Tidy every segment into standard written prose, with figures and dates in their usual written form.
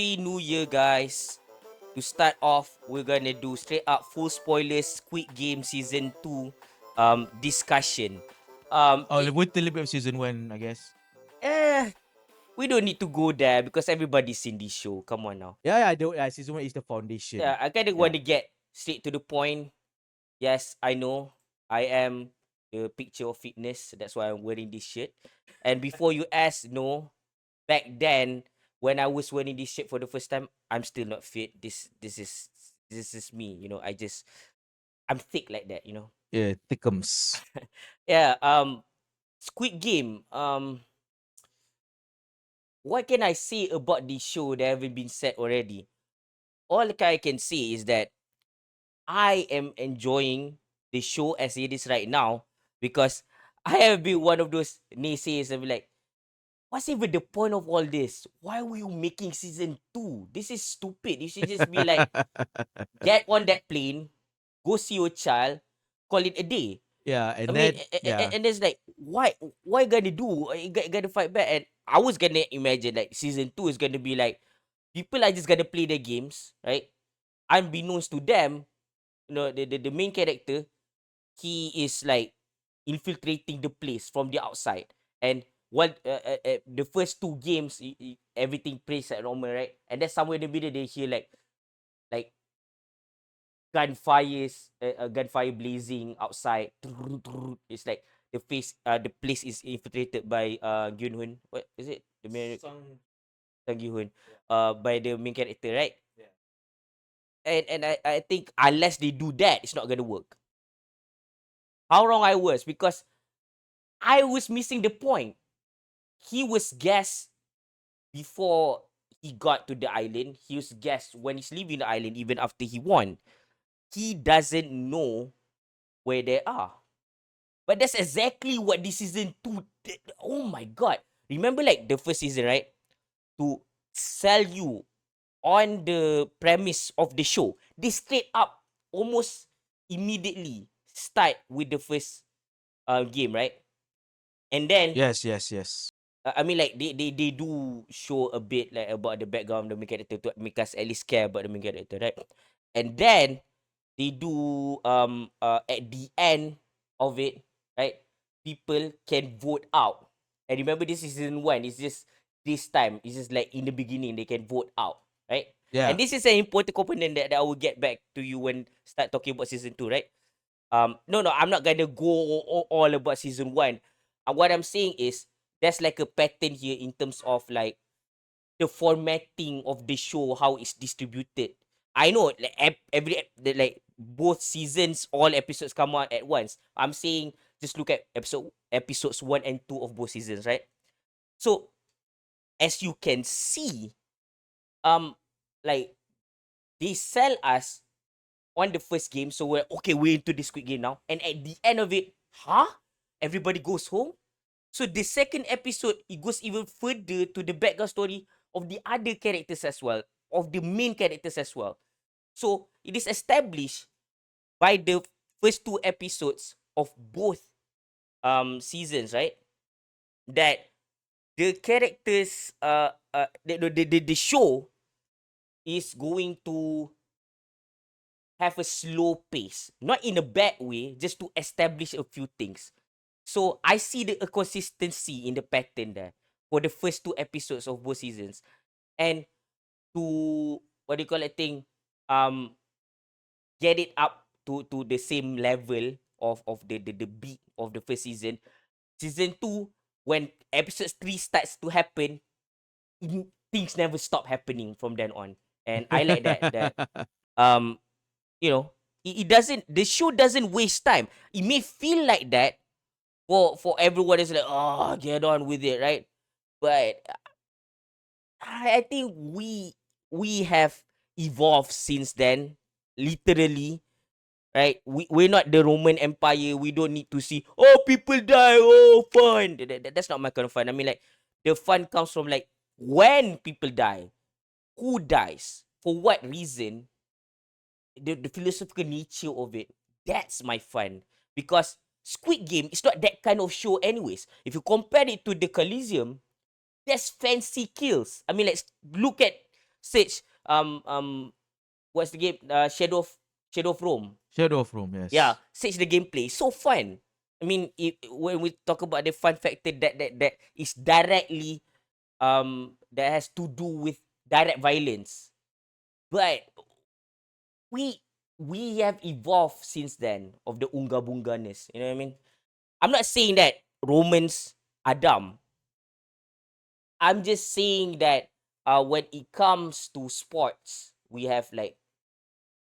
Happy New Year, guys. To start off, we're gonna do straight up full spoilers Squid Game Season 2 discussion. It, with the little bit of season 1, I guess. eh, we don't need to go there because everybody's seen this show. Come on now. Yeah, season 1 is the foundation. Yeah, I kind of want to get straight to the point. Yes, I know. I am the picture of fitness. That's why I'm wearing this shirt. And before you ask, no, back then when I was wearing this shirt for the first time, I'm still not fit. This is me. I'm thick like that. Yeah, thickums. Yeah. Squid Game. What can I say about this show that haven't been said already? All I can say is that I am enjoying the show as it is right now because I have been one of those naysayers and be like, what's even the point of all this? Why were you making season 2? This is stupid. You should just be like, get on that plane, go see your child, call it a day. Yeah, I and mean, then yeah. and it's like, why gonna do? You gotta fight back. And I was gonna imagine like season 2 is gonna be like, people are just gonna play their games, right? Unbeknownst to them, the main character, he is like infiltrating the place from the outside. And the first two games, everything plays like normal, right? And then somewhere in the middle, they hear like gunfire blazing outside. It's like the place is infiltrated by Gyun-hoon. What is it? The main Sang Gyun-hoon. By the main character, right? And I think unless they do that, it's not gonna work. How wrong I was, because I was missing the point. He was gassed before he got to the island. He was gassed when he's leaving the island, even after he won. He doesn't know where they are. But that's exactly what this season 2 did. Oh my god. Remember like the first season, right? To sell you on the premise of the show, they straight up almost immediately start with the first game, right? And then Yes. I mean, like they do show a bit like about the background of the main character to make us at least care about the main character, right? And then they do at the end of it, right? People can vote out. And remember, this is season 1. It's just this time. It's just like in the beginning they can vote out, right? Yeah. And this is an important component that I will get back to you when start talking about season 2, right? No, I'm not gonna go all about season 1. What I'm saying is there's like a pattern here in terms of like the formatting of the show, how it's distributed. I know like like both seasons, all episodes come out at once. I'm saying just look at episodes 1 and 2 of both seasons, right? So as you can see, like they sell us on the first game, so we're into the Squid Game now, and at the end of it, everybody goes home. So the second episode, it goes even further to the background story of the other characters as well, of the main characters as well. So it is established by the first two episodes of both seasons, right? That the characters the show is going to have a slow pace, not in a bad way, just to establish a few things. So I see a consistency in the pattern there for the first two episodes of both seasons, and to what do you call it thing, um, get it up to the same level of the beat of the first season. Season 2, when episode 3 starts to happen, things never stop happening from then on, and I like that um you know it doesn't, the show doesn't waste time. It may feel like that for everyone. Is like, oh, get on with it, right? But I think we have evolved since then, literally, right? We're not the Roman Empire. We don't need to see, oh, people die, oh, fun. That's not my kind of fun. I mean, like, the fun comes from like when people die, who dies, for what reason, the philosophical nature of it. That's my fun. Because Squid Game is not that kind of show anyways. If you compare it to the Coliseum, there's fancy kills. I mean, let's look at Sage, what's the game? Shadow of Rome. Shadow of Rome, yes. Yeah, Sage the gameplay so fun. I mean, when we talk about the fun factor that is directly that has to do with direct violence, but we we have evolved since then of the unga bunganess. You know what I mean? I'm not saying that Romans are dumb. I'm just saying that when it comes to sports, we have like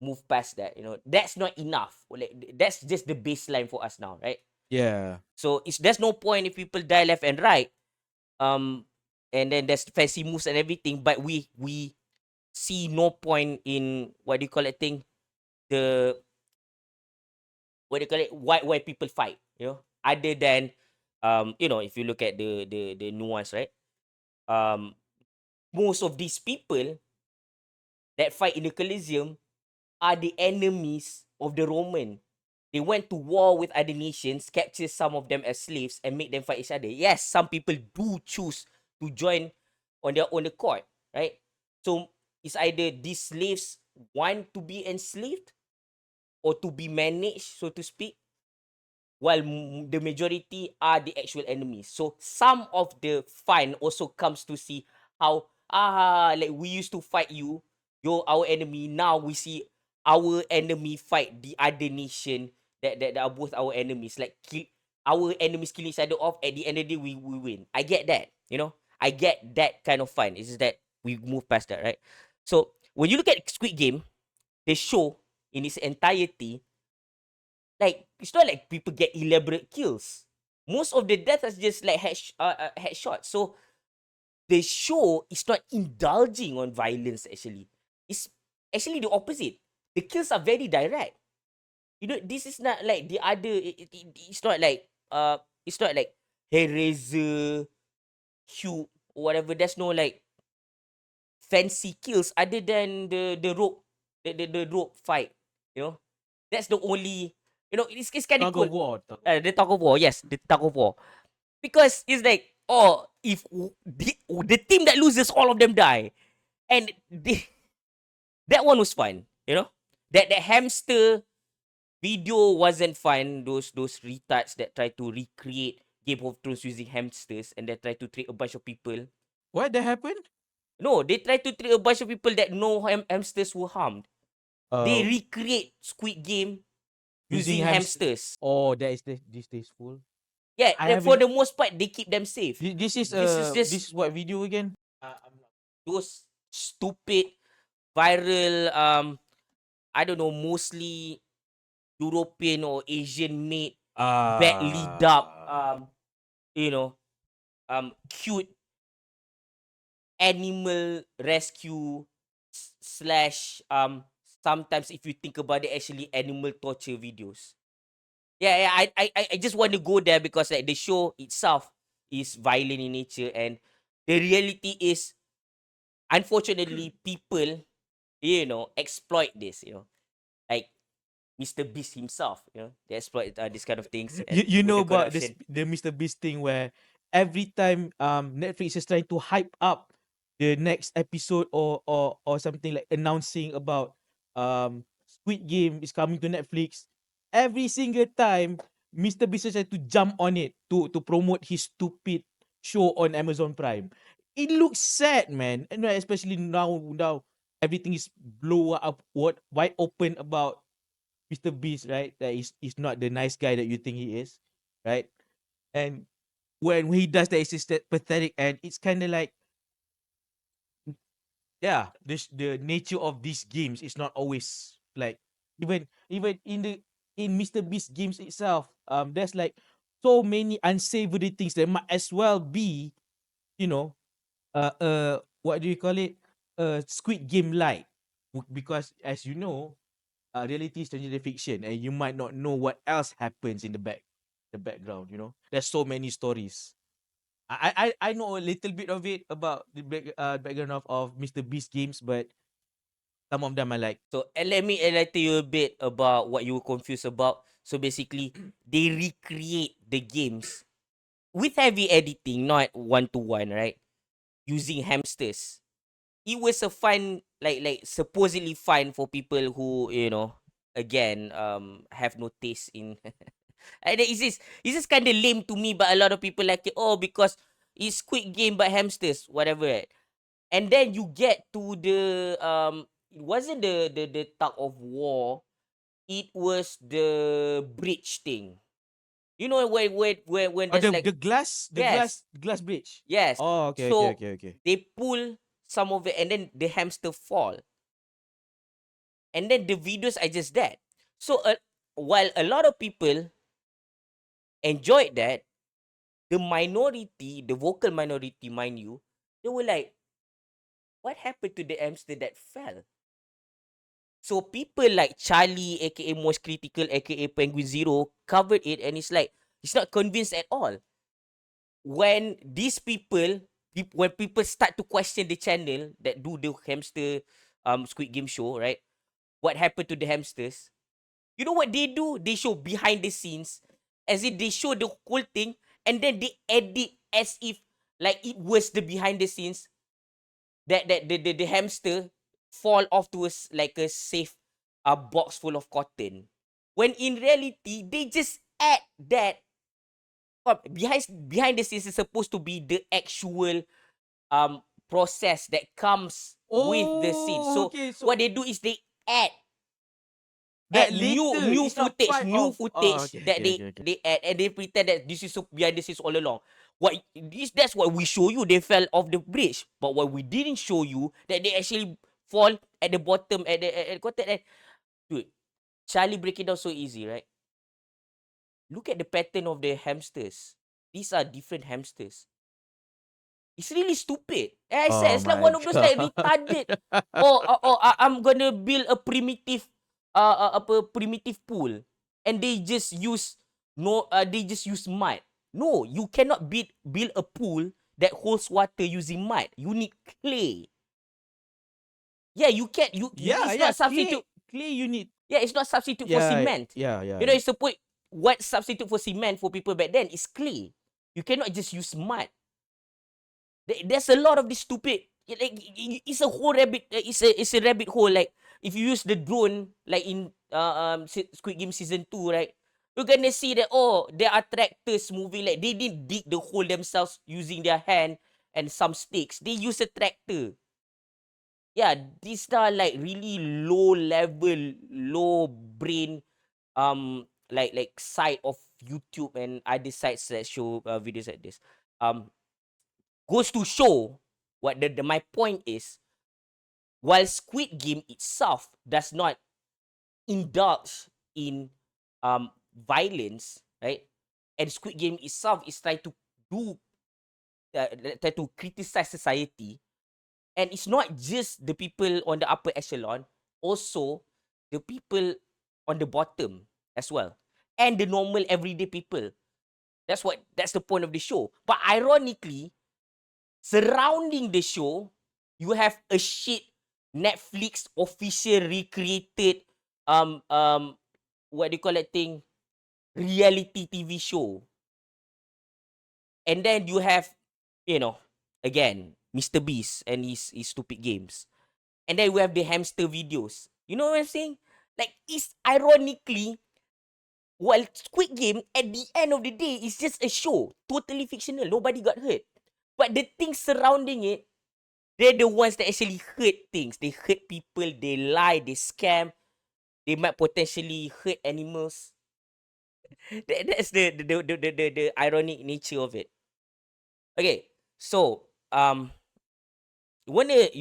moved past that. You know, that's not enough. Like that's just the baseline for us now, right? Yeah. So it's there's no point if people die left and right. Um, and then there's fancy moves and everything, but we see no point in what do you call it thing, the what do you call it, why people fight, you know, other than you know, if you look at the nuance, right? Um, most of these people that fight in the Colosseum are the enemies of the Roman. They went to war with other nations, capture some of them as slaves, and make them fight each other. Yes, some people do choose to join on their own accord, right? So it's either these slaves want to be enslaved or to be managed, so to speak, while the majority are the actual enemies. So some of the fun also comes to see how like we used to fight you, you're our enemy. Now we see our enemy fight the other nation that are both our enemies. Like our enemies kill each other off. At the end of the day, we win. I get that, you know. I get that kind of fun. It's just that we move past that, right? So when you look at Squid Game, the show in its entirety, like it's not like people get elaborate kills. Most of the deaths are just like headshots. So the show is not indulging on violence. Actually, it's actually the opposite. The kills are very direct. You know, this is not like the other. It's not like it's not like Hellraiser, Cube, or whatever. There's no like fancy kills other than the rope, the rope fight. You know, that's the only. You know, it's kind of Tug cool. of war. The tug of war, yes, the tug of war, because it's like, oh, if the team that loses, all of them die, and that one was fun. You know, that hamster video wasn't fun. Those retards that try to recreate Game of Thrones using hamsters and they try to trick a bunch of people. What that happened? No, they try to trick a bunch of people that no hamsters were harmed. They Uh, recreate Squid Game using using hamsters. Oh, that is distasteful. Yeah, I and for haven't. the most part, they keep them safe. This is just This is what video again? I'm not. those stupid viral I don't know, mostly European or Asian made, badly dubbed, Ah. you know, cute animal rescue slash sometimes if you think about it, actually animal torture videos. Yeah, I just want to go there because like the show itself is violent in nature, and the reality is, unfortunately, people, you know, exploit this, you know, like Mr. Beast himself, you know, they exploit these kind of things and You with know the about corruption. the Mr. Beast thing where every time Netflix is trying to hype up the next episode or something like announcing about Squid Game is coming to Netflix, every single time Mr. Beast is trying to jump on it to promote his stupid show on Amazon Prime. It looks sad, man. And especially now everything is blow up wide open about Mr. Beast, right? That is not the nice guy that you think he is, right? And when he does that, it's just that pathetic, and it's kind of like, yeah, the nature of these games is not always like, even in Mr. Beast games itself, there's like so many unsavory things that might as well be, you know, what do you call it? Squid Game like, because as you know, reality is stranger than fiction, and you might not know what else happens in the background. You know, there's so many stories. I know a little bit of it about the background of Mr. Beast games, but some of them are like, So let me enlighten you a bit about what you were confused about. So basically, they recreate the games with heavy editing, not one to one, right? Using hamsters. it was a fun, like supposedly fun for people who, again, have no taste in. And it's just kind of lame to me, but a lot of people like it. Oh, because it's Squid Game but hamsters, whatever. Right? And then you get to the it wasn't the tug of war. It was the bridge thing. You know when Oh, there's like, yes, the glass bridge. yes. Oh, So okay. they pull some of it and then the hamster fall. And then the videos are just that. So while a lot of people enjoyed that, the minority, the vocal minority, mind you, they were like, what happened to the hamster that fell? So people like Charlie, aka Most Critical, aka Penguin Zero, covered it, and it's like he's not convinced at all. When these people, when people start to question the channel that do the hamster Squid Game show, right? What happened to the hamsters? You know what they do? They show behind the scenes, as if they show the whole thing, and then they edit as if like it was the behind the scenes that the hamster fall off to like a safe box full of cotton. When in reality, they just add that behind the scenes is supposed to be the actual process that comes with the scene. Oh, So okay. So what they do is they add that new later new is not footage, part new of. Oh, footage okay, that okay. they add, and they pretend that this is behind the scenes all along. That's what we show you. They fell off the bridge, but what we didn't show you that they actually fall at the bottom at the content. Dude, Charlie break it down so easy, right? Look at the pattern of the hamsters. These are different hamsters. It's really stupid. And I said, Oh it's like my one of those like god. retarded. I'm gonna build a primitive, primitive pool, and they just use they just use mud. No, you cannot build a pool that holds water using mud. You need clay. Yeah, you can't. Yeah, It's yeah. not substitute. Clay you need. Yeah, it's not substitute for Yeah, cement. yeah. It's supposed what substitute for cement for people back then is clay. You cannot just use mud. There's a lot of this stupid, like it's a whole rabbit, it's a rabbit hole. Like if you use the drone like in Squid Game season 2, right? You're gonna see that, oh, there are tractors moving, like they didn't dig the hole themselves using their hand and some sticks. They use a tractor. Yeah, these are like really low level, low brain, like side of YouTube and other sites that show videos like this. Um, Goes to show what my point is, while Squid Game itself does not indulge in violence, right? And Squid Game itself is trying to do try to criticize society, and it's not just the people on the upper echelon, also the people on the bottom as well, and the normal everyday people. That's the point of the show. But ironically, surrounding the show, you have a shit Netflix official recreated what do you call that thing, reality TV show. And then you have, you know, again, Mr. Beast and his stupid games. And then we have the hamster videos. You know what I'm saying? Like, it's ironically, while Squid Game at the end of the day is just a show, totally fictional, nobody got hurt. But the things surrounding it, they're the ones that actually hurt things. They hurt people, they lie, they scam, they might potentially hurt animals. That's the ironic nature of it. Okay, so you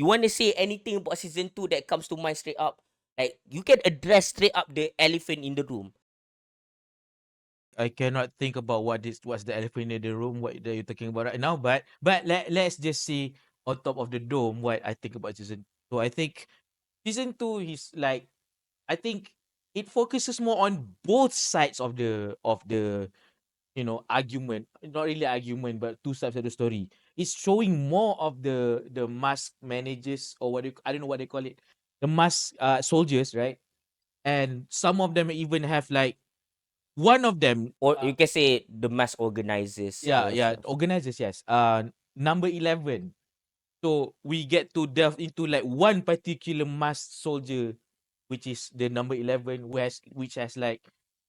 wanna say anything about season 2 that comes to mind straight up? Like you can address straight up the elephant in the room. I cannot think about what's the elephant in the room, what that you're talking about right now. But let's just see on top of the dome what I think about season 2. I think season 2 is like, I think it focuses more on both sides of the argument. Not really argument, but two sides of the story. It's showing more of the mask managers, or I don't know what they call it, the mask soldiers, right? And some of them even have like one of them. Or you can say the mass organizers Yeah, or stuff. organizers, yes. Number 11. So we get to delve into like one particular masked soldier, which is the number 11, which has like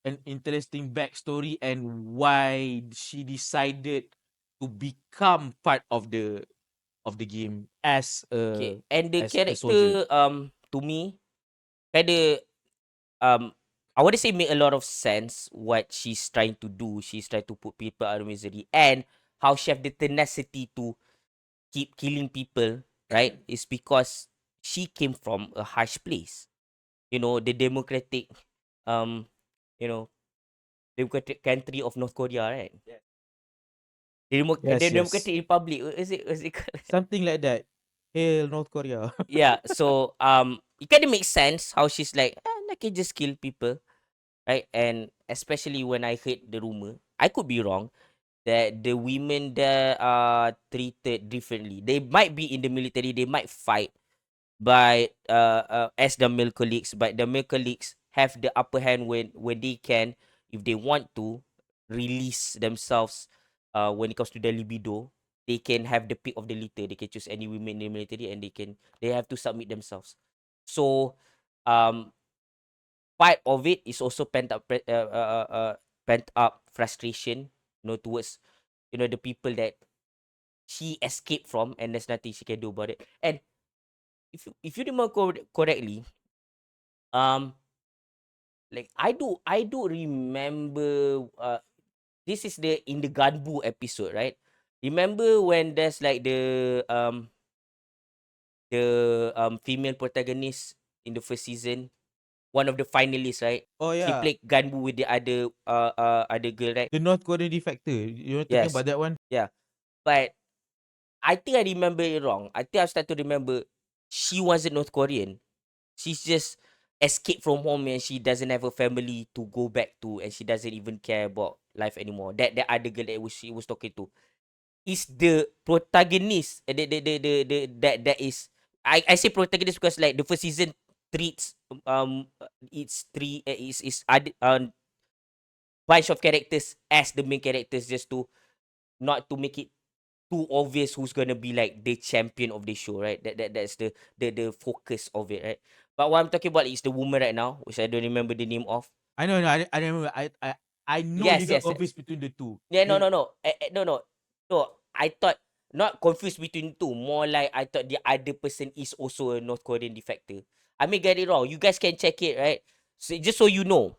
an interesting backstory and why she decided to become part of the game Okay. And the as a soldier. character, to me, kinda, I wouldn't say make a lot of sense what she's trying to do. She's trying to put people out of misery, and how she have the tenacity to keep killing people, right? Is because she came from a harsh place. You know, the democratic, um, you know, democratic country of North Korea, right? The Yes, yes. Democratic Republic. Is it called? Something like that. Hail North Korea. Yeah. So it kind of makes sense how she's like, I can just kill people, right? And especially when I heard the rumor, I could be wrong, that the women there are treated differently. They might be in the military, they might fight by as the male colleagues, but the male colleagues have the upper hand when they can, if they want to, release themselves. When it comes to the libido, they can have the pick of the litter. They can choose any women in the military, and they have to submit themselves. So um part of it is also pent up frustration, towards, the people that she escaped from, and there's nothing she can do about it. And if you remember correctly, um like I do remember, this is the in the Ganbu episode, right? Remember when there's like the female protagonist in the first season, one of the finalists, right? Oh She yeah, played Ganbu with the other girl, right? the North Korean defector. You're talking Yes. about that one? Yeah. But I think I remember it wrong. I think I start to remember she wasn't North Korean. She's just escaped from home, and she doesn't have a family to go back to, and she doesn't even care about life anymore. That other girl that she was talking to is the protagonist. That is, I say protagonist because like the first season treats, it's three, is other bunch of characters as the main characters, just to not to make it too obvious who's gonna be like the champion of the show, right? That's the focus of it, right? But what I'm talking about is the woman right now, which I don't remember the name of. I know, no, I remember. I know you Yes, got yes, yes. confused between the two. Yeah, no, The no, no, no, no, no. I thought, not confused between two. More like I thought the other person is also a North Korean defector. I may get it wrong. You guys can check it, right? So just so you know,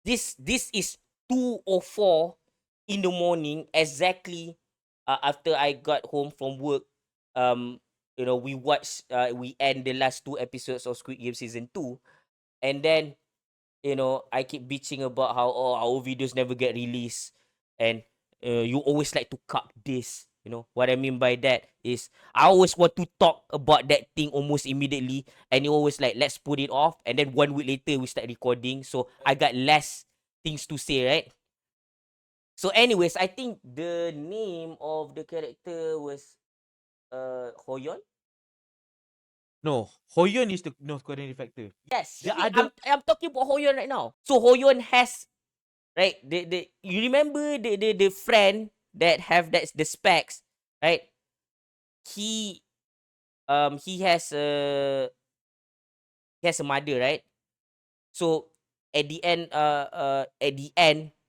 this is 2:04 in the morning, exactly, after I got home from work. We end the last two episodes of Squid Game season 2, and then, I keep bitching about how, oh, our videos never get released, and you always like to cuck this. What I mean by that is, I always want to talk about that thing almost immediately, and you always like, let's put it off, and then 1 week later we start recording, so I got less things to say, right? So anyways, I think the name of the character was Hoyon. No, Hoyeon is the North Korean defector. Yes, The see, I'm other I'm talking about Hoyon right now. So Hoyon has, right, the you remember the friend that have that's the specs, right? He he has a mother, right? So at the end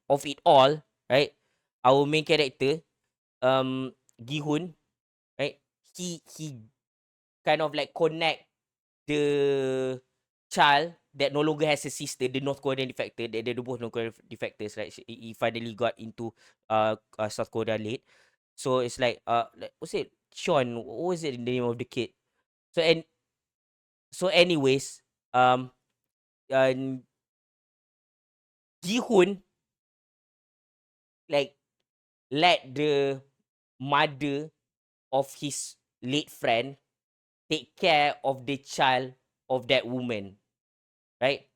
of it all, right? Our main character, Gi-hoon, right? He kind of like connect the child that no longer has a sister, the North Korean defector. They're both North Korean defectors, right? He finally got into South Korea late. So it's like what's it? Sean, what was it the name of the kid? So and so anyways, um uh, Ji-hoon like let the mother of his late friend take care of the child of that woman, right?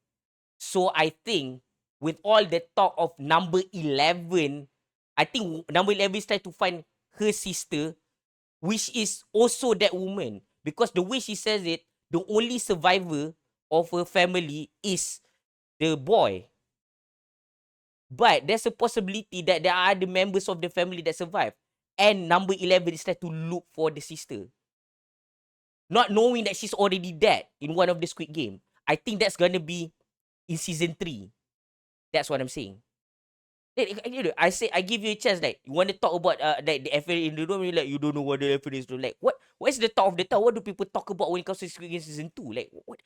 So I think, with all the talk of number 11, I think number 11 is trying to find her sister, which is also that woman. Because the way she says it, the only survivor of her family is the boy. But there's a possibility that there are other members of the family that survive. and number 11 is trying to look for the sister, not knowing that she's already dead in one of the Squid Game. I think that's gonna be in season 3. That's what I'm saying. I say I give you a chance. Like, you want to talk about like the affair in the room, you like, you don't know what the affair is. Like, what is the talk of the town? What do people talk about when it comes to Squid Game season 2? Like, what?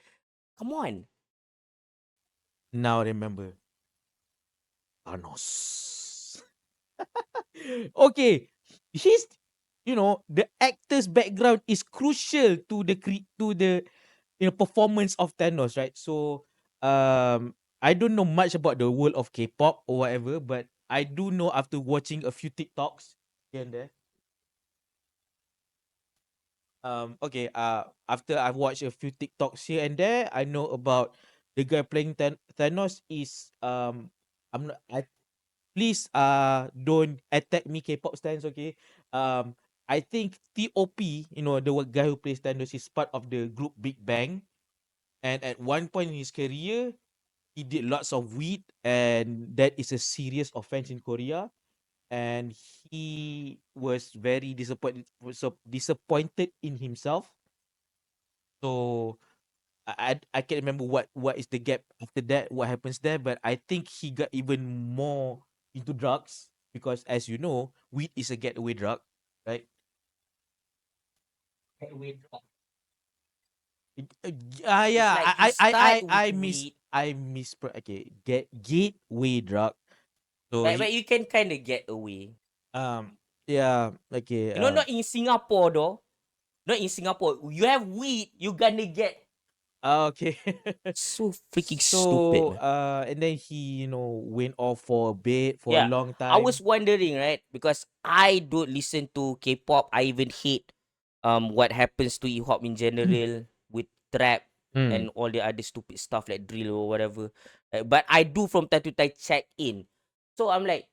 Come on. Now remember, Thanos. Okay, he's, the actor's background is crucial to the performance of Thanos, right? So, I don't know much about the world of K-pop or whatever, but I do know after watching a few TikToks here and there. Okay, after I've watched a few TikToks here and there, I know about the guy playing Thanos is I'm not I please don't attack me, K-pop stands, okay? Um I think T.O.P, guy who plays Thanos, is part of the group Big Bang, and at one point in his career he did lots of weed, and that is a serious offense in Korea, and he was very disappointed in himself. So I can't remember what is the gap after that, what happens there, but I think he got even more into drugs because, as you know, weed is a getaway drug, right? It's Yeah, like you start with miss weed, okay, gateway drug. So but you can kind of get away. um yeah, okay, Not in Singapore though. Not in Singapore. You have weed, you gonna get okay. so freaking stupid, So man. and then he, went off for a bit, for a Yeah, long I was time. wondering, right? Because I don't listen to K-pop. I even hate what happens to hip hop in general with trap Mm. and all the other stupid stuff like drill or whatever. But I do from time to time check in. So I'm like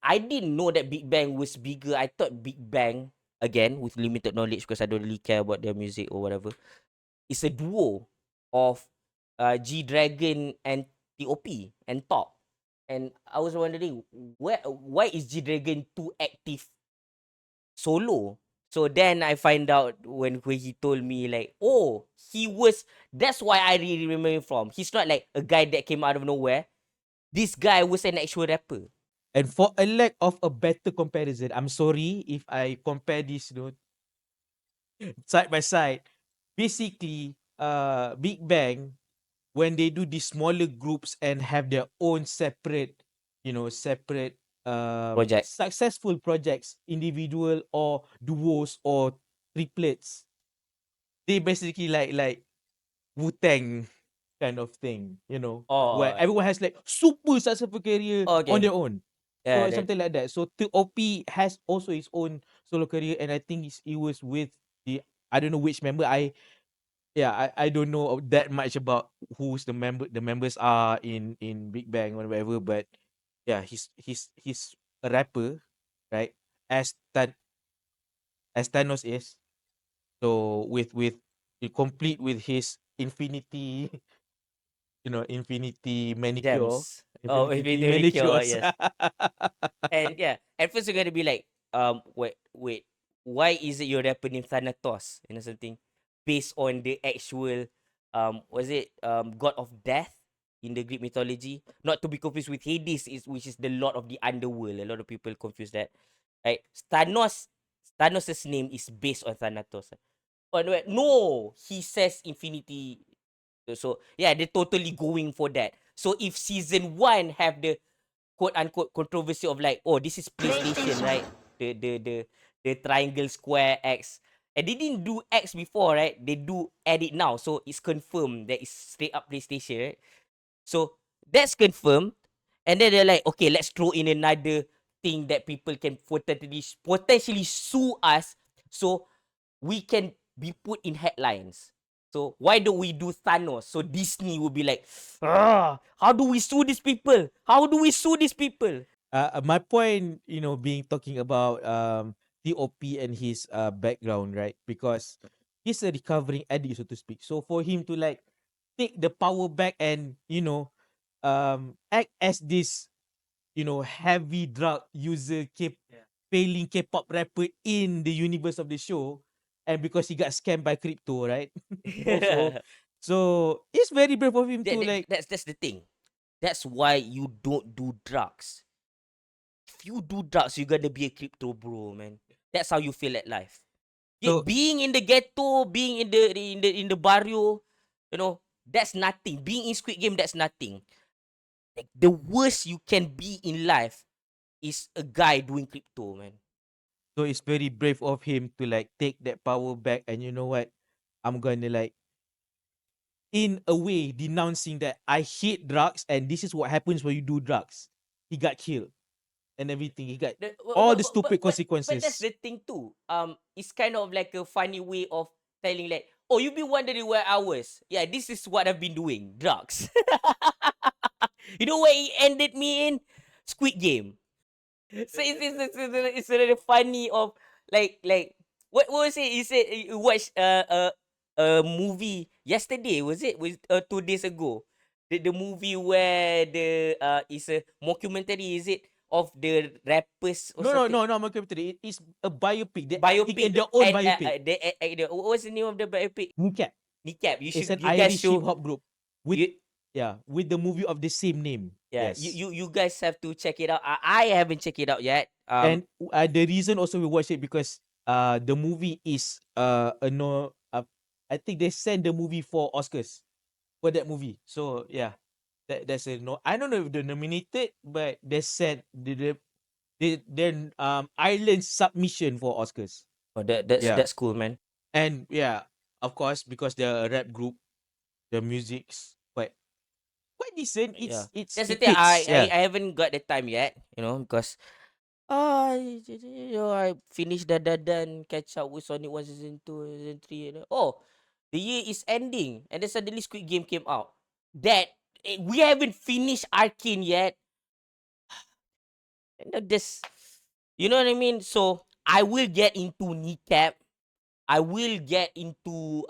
I didn't know that Big Bang was bigger. I thought Big Bang, again with limited knowledge because I don't really care about their music or whatever, is a duo of G Dragon and T.O.P and Top. And I was wondering why is G Dragon too active solo? So then I find out when he told me like, oh, he was, that's why I really remember him from. He's not like a guy that came out of nowhere. This guy was an actual rapper. And for a lack of a better comparison, I'm sorry if I compare this, side by side. Basically, Big Bang, when they do these smaller groups and have their own separate, separate Project. successful projects, individual or duos or triplets, they basically like Wu-Tang kind of thing, where Oh, everyone has like super successful career on okay. their own. So Yeah, it's that something like that. So T.O.P has also his own solo career, and I think he was with the, I don't know which member. I don't know that much about who's the members are in Big Bang or whatever, but yeah, he's a rapper, right? As Thanos is. So with complete with his infinity, infinity manicure, gems. Oh, infinity really cure, manicures. yes. And yeah, at first you're gonna be like, wait, why is it your rapper named Thanatos? Something based on the actual, was it god of death in the Greek mythology? Not to be confused with Hades, which is the lord of the underworld. A lot of people confuse that. Right? Thanos' name is based on Thanatos. But no, he says infinity. So yeah, they're totally going for that. So if season 1 have the quote unquote controversy of like, oh, this is PlayStation, right? The triangle, square, X. And they didn't do X before, right? They do add it now. So it's confirmed that it's straight up PlayStation, right? So that's confirmed. And then they're like, okay, let's throw in another thing that people can potentially sue us. So we can be put in headlines. So why don't we do Thanos? So Disney will be like, how do we sue these people? How do we sue these people? My point, being talking about T.O.P and his background, right? Because he's a recovering addict, so to speak. So for him to like take the power back and act as this heavy drug user failing K-pop rapper in the universe of the show, and because he got scammed by crypto, right? Also, so it's very brave of him to like. That's the thing. That's why you don't do drugs. If you do drugs, you're gonna be a crypto bro, man. That's how you feel at life. Yeah, So being in the ghetto, being in the barrio, you know, that's nothing. Being in Squid Game, that's nothing. Like the worst you can be in life is a guy doing crypto, man. so it's very brave of him to like take that power back, and you know what? I'm gonna like, in a way, denouncing that I hate drugs and this is what happens when you do drugs. He got killed and everything. He got The- all the stupid but that's consequences. the thing too. It's kind of like a funny way of telling like, oh, you've been wondering where I was. Yeah, this is what I've been doing, drugs. You know where he ended me in? Squid Game. So it's really funny of like what was it? He said you watched a movie yesterday, was it? Was 2 days ago? The movie where the is a mockumentary, is it? Of the rappers or No, no, something. no, no, It is a biopic. They're acting in Biopic their own and biopic. what was the name of the biopic? Kneecap. Kneecap. It's an You guys Irish hip should hop group with, you yeah, with the movie of the same name. yeah, Yes. you guys have to check it out. I haven't checked it out yet. And the reason also we watch it because the movie is a no I think they sent the movie for Oscars for that movie. So yeah, that's a no. I don't know if they're nominated, but they said their Ireland submission for Oscars. oh, Yeah, that's cool, man. and yeah, of course because they're a rap group, the music's quite decent. Yeah. That's the It thing. fits. Yeah. I haven't got the time yet, because I finished done catch up with Sonic 1 season 2, season 3. And oh, the year is ending and then suddenly Squid Game came out. That we haven't finished Arcane yet. And this, you know what I mean? So I will get into Kneecap. I will get into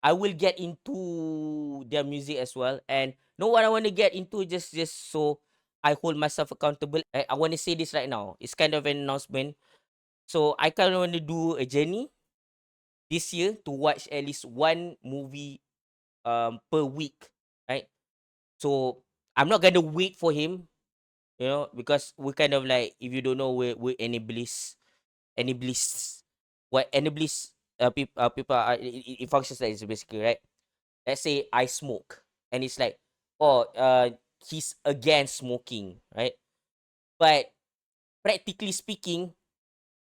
I will get into their music as well. And know what I want to get into, just so I hold myself accountable. I want to say this right now. It's kind of an announcement. So I kind of want to do a journey this year to watch at least one movie per week, right? So I'm not gonna wait for him, because we kind of like, if you don't know, we're enablists. What enablists people are, it functions like this basically, right? Let's say I smoke, and it's like, oh, he's against smoking, right? But practically speaking,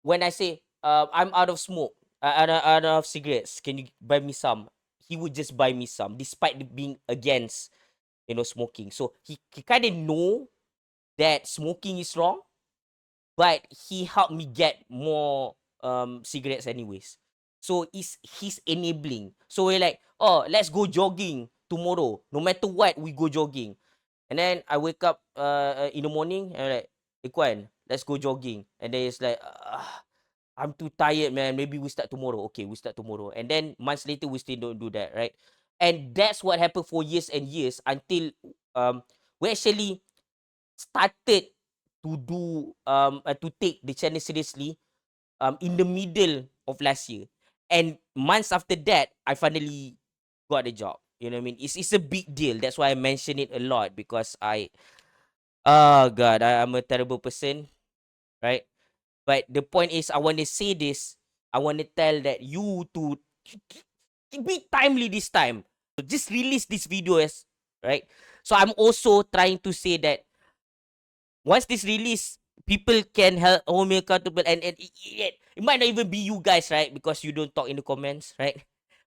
when I say, I'm out of smoke, out of cigarettes, can you buy me some? He would just buy me some, despite being against, smoking. So he kind of know that smoking is wrong, but he helped me get more cigarettes anyways. So he's enabling. So we're like, oh, let's go jogging tomorrow. No matter what, we go jogging. And then I wake up in the morning and I'm like, Ikwan, let's go jogging. And then it's like, I'm too tired, man. Maybe we start tomorrow. Okay, we start tomorrow. And then months later, we still don't do that, right? And that's what happened for years and years until we actually started to do to take the channel seriously in the middle of last year. And months after that, I finally got a job. You know what I mean? It's a big deal. That's why I mention it a lot, because oh god, I'm a terrible person, right? But the point is, I want to say this. I want to tell that you to be timely this time. So just release this video as right. So I'm also trying to say that once this release, people can hold me accountable, and it might not even be you guys, right? Because you don't talk in the comments, right?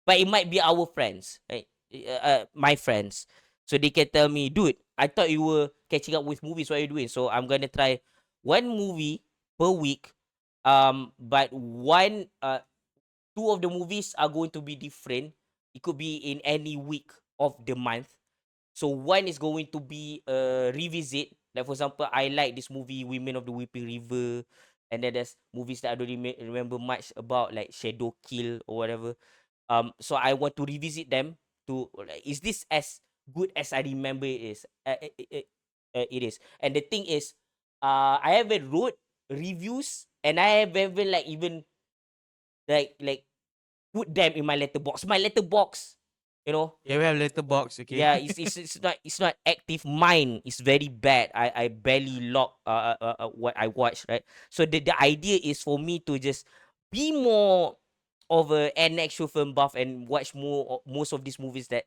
But it might be our friends, right? My friends. So they can tell me, dude, I thought you were catching up with movies. What are you doing? So I'm gonna try one movie per week. But two of the movies are going to be different. It could be in any week of the month. So one is going to be a revisit. Like for example, I like this movie Women of the Weeping River, and then there's movies that I don't remember much about, like Shadow Kill or whatever. So I want to revisit them to like, is this as good as I remember it is? It is. And the thing is, I haven't wrote reviews, and I haven't like even like put them in my letterbox. My letterbox, you know, Yeah, we have letterbox. Okay. yeah, it's not active. Mine is very bad. I barely log what I watch, right? So the idea is for me to just be more of an actual film buff and watch most of these movies that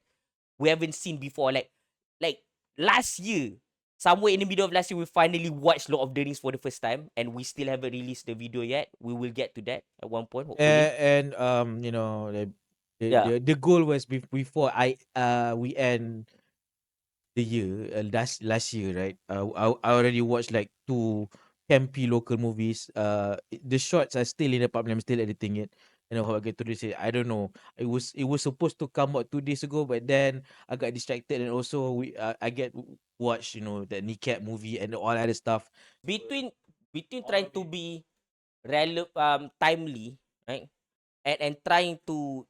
we haven't seen before. Like last year, somewhere in the middle of last year, we finally watched Lord of the Rings for the first time, and we still haven't released the video yet. We will get to that at one point, hopefully. And you know, Yeah. the goal was before we end the year, last year, right? I already watched like two campy local movies. The shorts are still in the pipeline. I'm still editing it. You know how I get to this? I don't know. It was supposed to come out 2 days ago, but then I got distracted, and also I get watch that kneecap movie and all other stuff. Between trying to be timely, right? And trying to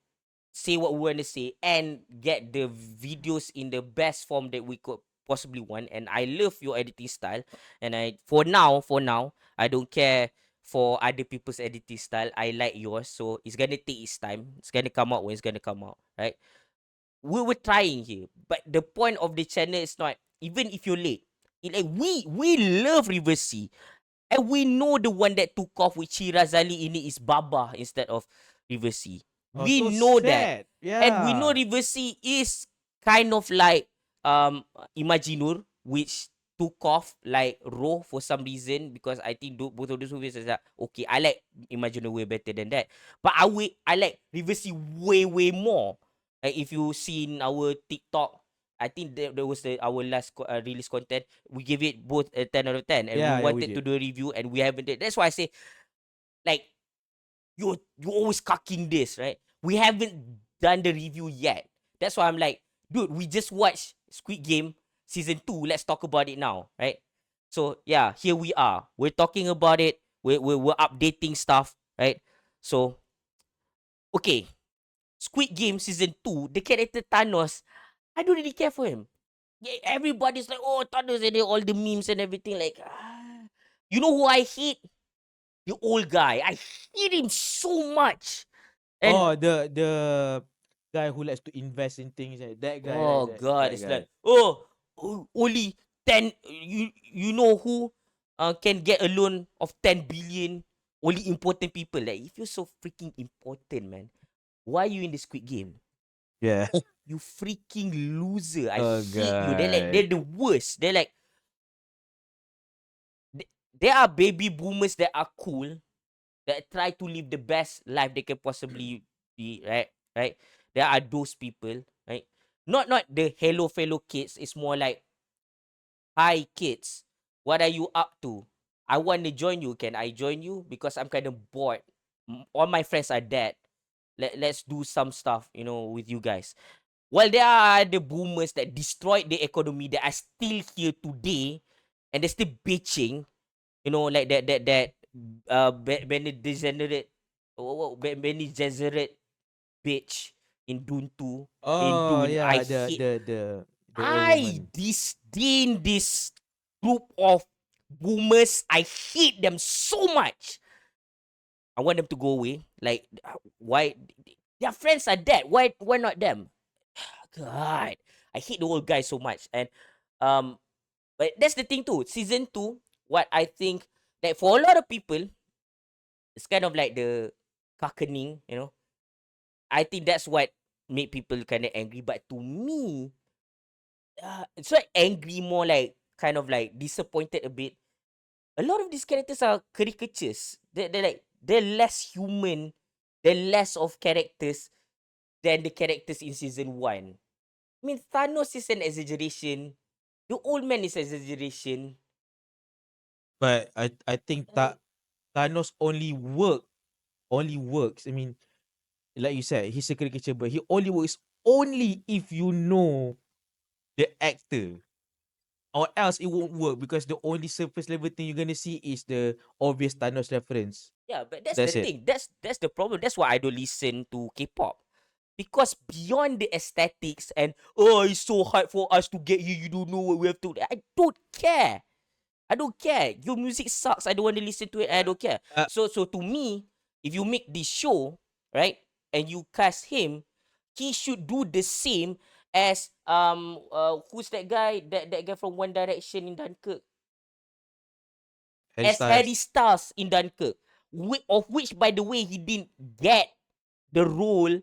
say what we want to say and get the videos in the best form that we could possibly want. And I love your editing style. And for now, I don't care for other people's editing style. I like yours. So it's gonna take its time. It's gonna come out when it's gonna come out, right? We were trying here, but the point of the channel is not even if you're late. Like we love Reverse C. And we know the one that took off with Chirazali in it is Baba instead of Reverse C. Oh, We so know that. sad. And we know Yeah. Reverse C is kind of like Imaginur, which took off like Raw for some reason, because I think both of those movies is like, okay, I like Imaginur way better than that. But I like Reverse C way more. Like if you see in our TikTok, I think there was our last release content. We give it both a 10 out of 10, and we Yeah, we wanted to did. do a review, and we haven't did. That's why I say, like, you always cucking this, right? We haven't done the review yet. That's why I'm like, dude, we just watched Squid Game season 2. Let's talk about it now, right? So yeah, here we are. We're talking about it. We're updating stuff, right? So okay, Squid Game season 2, the character Thanos, I don't really care for him. Yeah, everybody's like, oh, Thanos, and all the memes and everything. Like, you know who I hate? The old guy. I hate him so much. And Oh, the guy who likes to invest in things. That guy, right? oh god, That it's guy. like, only 10. You know who can get a loan of 10 billion? Only important people. Like, if you're so freaking important, man, why are you in the Squid Game? Yeah. You freaking loser. I Oh hate you. They're god. the worst. They're like, there are baby boomers that are cool, that try to live the best life they can possibly be, right? Right? There are those people, right? Not the hello fellow kids. It's more like, hi kids, what are you up to? I want to join you. Can I join you? Because I'm kind of bored. All my friends are dead. Let's do some stuff, with you guys. Well, there are the boomers that destroyed the economy that are still here today, and they're still bitching. Like that Benny Degenerate, Benny Gesserit bitch in Dune 2, in Oh Dune. I yeah, hate, the old I woman. disdain this group of boomers. I hate them so much. I want them to go away. Like, why? Their friends are dead. Why not them? God, I hate the old guy so much. And um, but that's the thing too. Season 2, what I think, that for a lot of people, it's kind of like the cuckening. I think that's what made people kind of angry. But to me, it's not angry, more like kind of like disappointed a bit. A lot of these characters are caricatures. They're less human. They're less of characters than the characters in season 1. I mean, Thanos is an exaggeration. The old man is exaggeration. But I think Like, Thanos only works. I mean, like you said, he's a caricature, but he only works only if you know the actor. Or else it won't work, because the only surface level thing you're gonna see is the obvious Thanos reference. yeah, but that's the That's it. thing. That's the problem. That's why I don't listen to K-pop. Because beyond the aesthetics and, oh, it's so hard for us to get here, you don't know what we have to. I don't care. I don't care. Your music sucks. I don't want to listen to it. I don't care. Uh, So to me, if you make this show, right, and you cast him, he should do the same as who's that guy? That guy from One Direction in Dunkirk. Harry As Styles. Harry Styles in Dunkirk. Of which, by the way, he didn't get the role.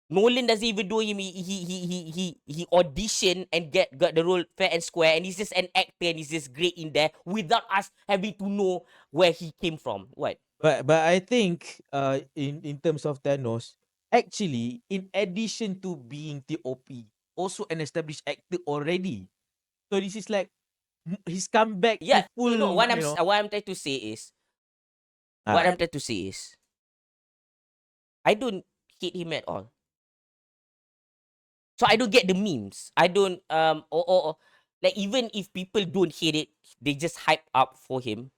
Nolan doesn't even do him. He auditioned and got the role fair and square, and he's just an actor and he's just great in there without us having to know where he came from. What? But I think in terms of Thanos, actually, in addition to being the OP, also an established actor already. So this is like he's come back to Yeah, no. full, you know. What I'm trying to say is what Ah, I'm trying to say is I don't hate him at all. So I don't get the memes. I don't or like even if people don't hate it, they just hype up for him.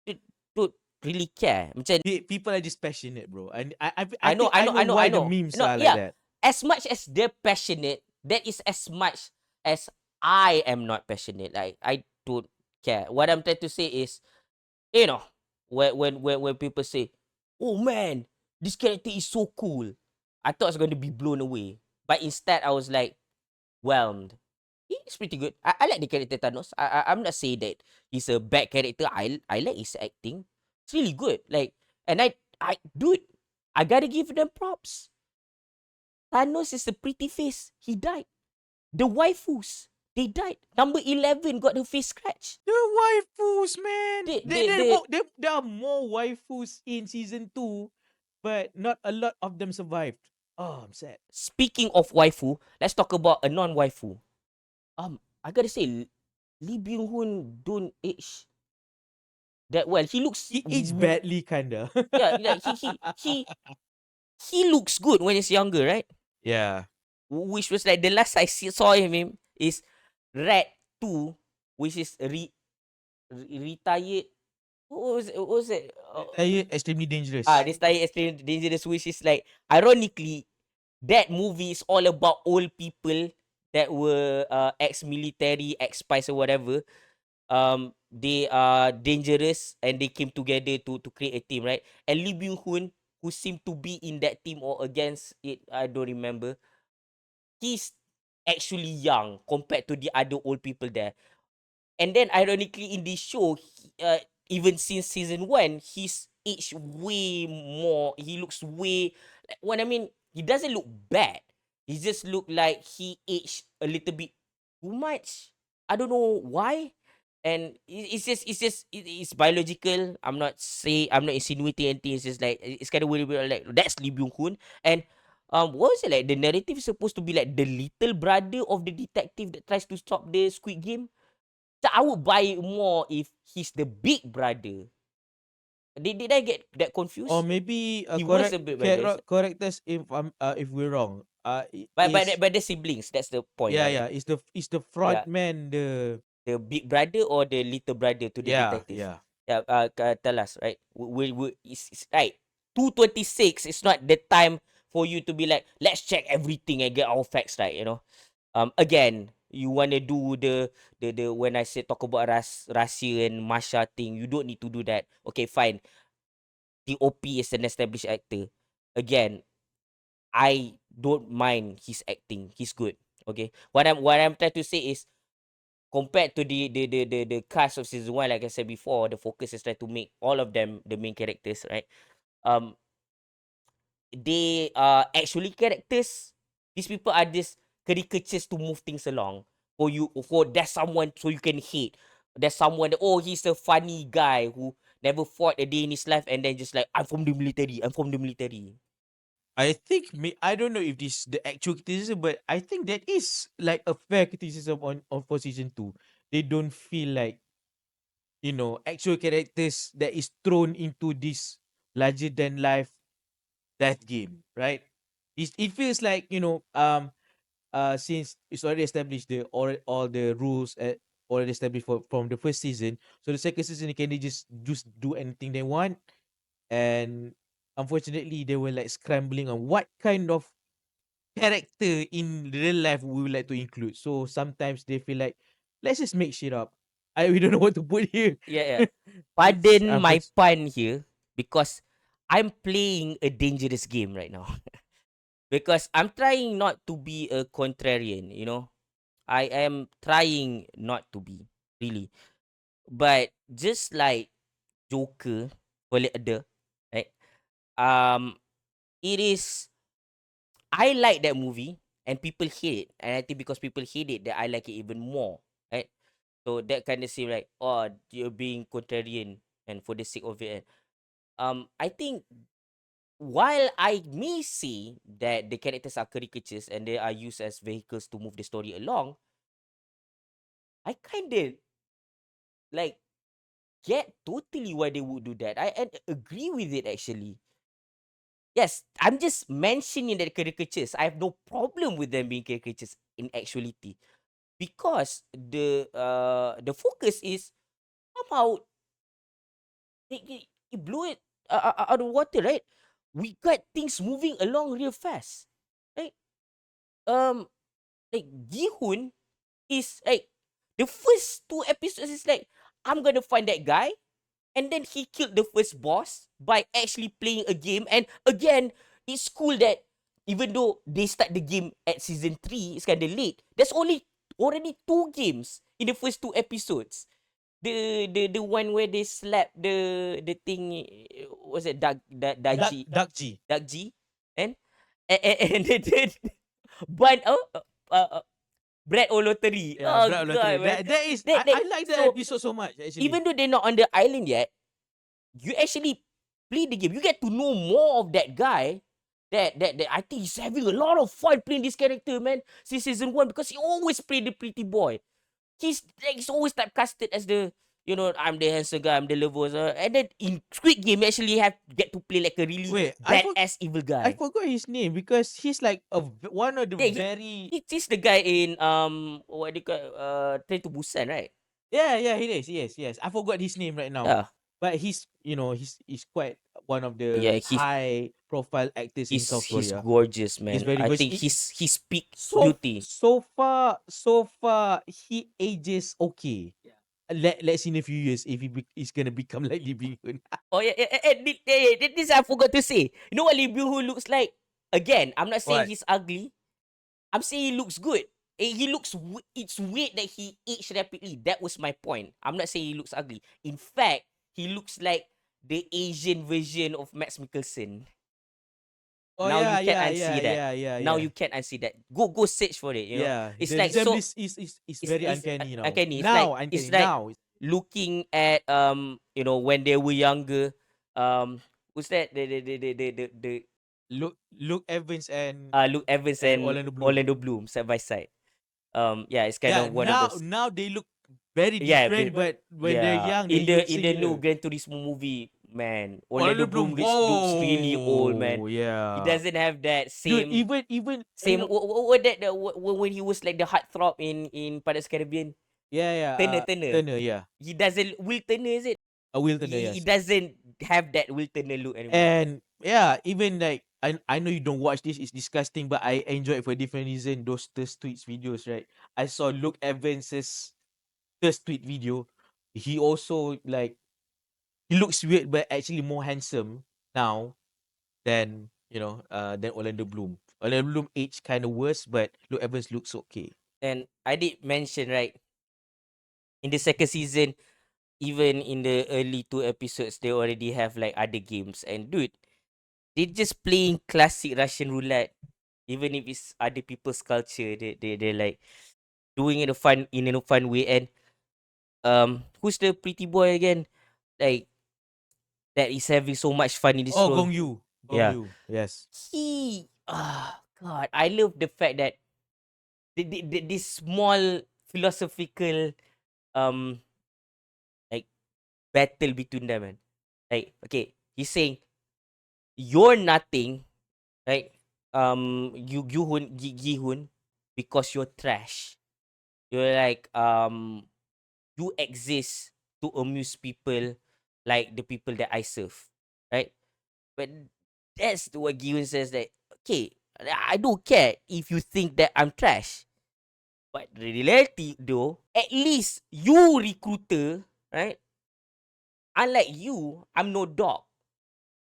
They don't really care. Macam people are just passionate, bro. And I I know, think I I know, know I know, why I the know. memes No, are like yeah. that. As much as they're passionate, that is as much as I am not passionate. Like I don't care. What I'm trying to say is, you know, when people say, "Oh man, this character is so cool," I thought I was going to be blown away, but instead I was like whelmed. He's pretty good. I like the character Thanos. I'm not saying that he's a bad character. I like his acting. It's really good. Like, and I dude, I gotta give them props. Thanos is a pretty face. He died. The waifus, they died. Number 11 got her face scratched. The waifus, man. The the the There are more waifus in season 2, but not a lot of them survived. Oh, I'm sad. Speaking of waifu, let's talk about a non-waifu. I gotta say, Lee Byung Hun don't age that well. He looks, It aged badly, kinda. yeah, like he looks good when he's younger, right? Yeah. Which was like the last saw him is Red 2, which is retired. What was it? Extremely dangerous. This Retired Extremely Dangerous, which is like ironically that movie is all about old people that were ex-military, ex-spies or whatever. They are dangerous and they came together to create a team, right? And Lee Byung Hun, who seemed to be in that team or against it, I don't remember. He's actually young compared to the other old people there. And then ironically in this show, even since season 1, he's aged way more. He looks way like, when I mean, he doesn't look bad. He just look like he aged a little bit too much. I don't know why. And it's biological. I'm not insinuating anything. It's just like it's kind of weird, like that's Lee Byung Hun. And what was it like? The narrative is supposed to be like the little brother of the detective that tries to stop the Squid Game. So I would buy it more if he's the big brother. Did I get that Or confused? maybe He was a big brother. correct us if we're wrong. But Is but the siblings, that's the point, yeah, right? yeah, is the Yeah. front man The big brother or the little brother to the yeah, detective? yeah. Yeah, tell us, right? It's right. 226 is not the time for you to be like, let's check everything and get our facts right, you know. Again, you wanna do the when I say talk about Rasya and Masha thing, you don't need to do that. Okay, fine. The OP is an established actor. Again, I don't mind his acting. He's good. Okay. What I'm trying to say is compared to the cast of season 1, like I said before, the focus is trying to make all of them the main characters, right? Um they are actually characters. These people are just caricatures to move things along. For there's someone so you can hate. There's someone that, oh, he's a funny guy who never fought a day in his life and then just like, I'm from the military. I'm from the military. I think I don't know if this the actual criticism, but I think that is like a fair criticism on for season 2. They don't feel like, actual characters that is thrown into this larger than life death game, right? It feels like, since it's already established all the rules already established from the first season, so the second season they can just do anything they want. And unfortunately they were like scrambling on what kind of character in real life we would like to include. So sometimes they feel like, let's just make shit up. we don't know what to put here. Yeah. It's Pardon my first. pun here because I'm playing a dangerous game right now. Because I'm trying not to be a contrarian, you know. I am trying not to be, really. But just like Joker, boleh ada, right? Um, it is. I like that movie, and people hate it, and I think because people hate it, that I like it even more, right? So that kind of seem like, oh, you're being contrarian, and for the sake of it. I think while I may say that the characters are caricatures and they are used as vehicles to move the story along, I kind of like get totally why they would do that. I and agree with it actually. Yes, I'm just mentioning that caricatures. I have no problem with them being caricatures in actuality because the focus is somehow it blew it out of water, right? We got things moving along real fast, right? Um, like Gi-hun is like the first two episodes is like I'm gonna find that guy, and then he killed the first boss by actually playing a game. And again, it's cool that even though they start the game at season 3, it's kind of late. There's only already 2 games in the first 2 episodes. The one where they slap the thing, what's it, Daji Duck G. Daji, and and then but bread or lottery. Yeah, Oh Black god, Lottery. man. That is They I like that so episode so much actually. even though they're not on the island yet, you actually play the game. You get to know more of that guy. That I think he's having a lot of fun playing this character, man. Since season 1, because he always played the pretty boy. He's always typecasted as the, I'm the handsome guy, I'm the lover. And then in Squid Game, you actually get to play like a really Wait, badass evil I guy. forgot his name because he's like one of the Yeah, very he's the guy in what they call Train to Busan, right? yeah, he is. Yes. I forgot his name right now. Yeah, But he's quite one of yeah. the high profile actors in South He's Korea. gorgeous, He's man. very I good. think he's peak So beauty. so far he ages okay. Let's see in a few years if he's gonna become like Lee Byung Hun. Oh yeah, this I forgot to say. You know what Lee Byung Hun looks like? Again, I'm not saying What? he's ugly. I'm saying he looks good. He looks. It's weird that he aged rapidly. That was my point. I'm not saying he looks ugly. In fact, he looks like the Asian version of Max Mikkelsen. Oh Now you yeah, can't yeah, unsee yeah, that. yeah, yeah, Now yeah. you can't unsee that. Go search for it. Yeah, It's the like so. resemblance is very uncanny now. Uncanny. Now It's uncanny. like Now looking at when they were younger. Who's that? The Luke Evans Luke Evans and and Orlando Bloom. Orlando Bloom side by side. Yeah, it's kind Yeah, of one of those. now they look very Yeah, different, but when they're yeah. young, they look In the new similar. Gran Turismo movie, man, Orlando Orlando Bloom Bloom, looks really old, man. whoa, He yeah, doesn't have that dude. same Even what that when he was like the heartthrob in Pirates Caribbean. yeah, Turner. Turner, yeah, He doesn't Will Turner, is it? Will Turner, He yes. doesn't have that Will Turner look anymore. And yeah, even like I know you don't watch this, it's disgusting, but I enjoy it for a different reason. Those thirst tweets videos, right? I saw Luke Evans's thirst tweet video. He also like he looks weird, but actually more handsome now than Orlando Bloom. Orlando Bloom aged kind of worse, but Luke Evans looks okay. And I did mention, right, in the second season, even in the early 2 episodes, they already have like other games. And dude, they just playing classic Russian roulette. Even if it's other people's culture, they're like doing it in a fun way. And who's the pretty boy again? Like that is having so much fun in this Oh, role. Gong Yeah. Yu, yes. God, I love the fact that this small philosophical um like battle between them, man. Like, okay, he's saying you're nothing, right? Gi-hun, because you're trash. You're like you exist to amuse people like the people that I serve, right? But that's what Gi-hun says, that okay, I don't care if you think that I'm trash. But the reality though, At least you recruiter, right? Unlike you, I'm no dog.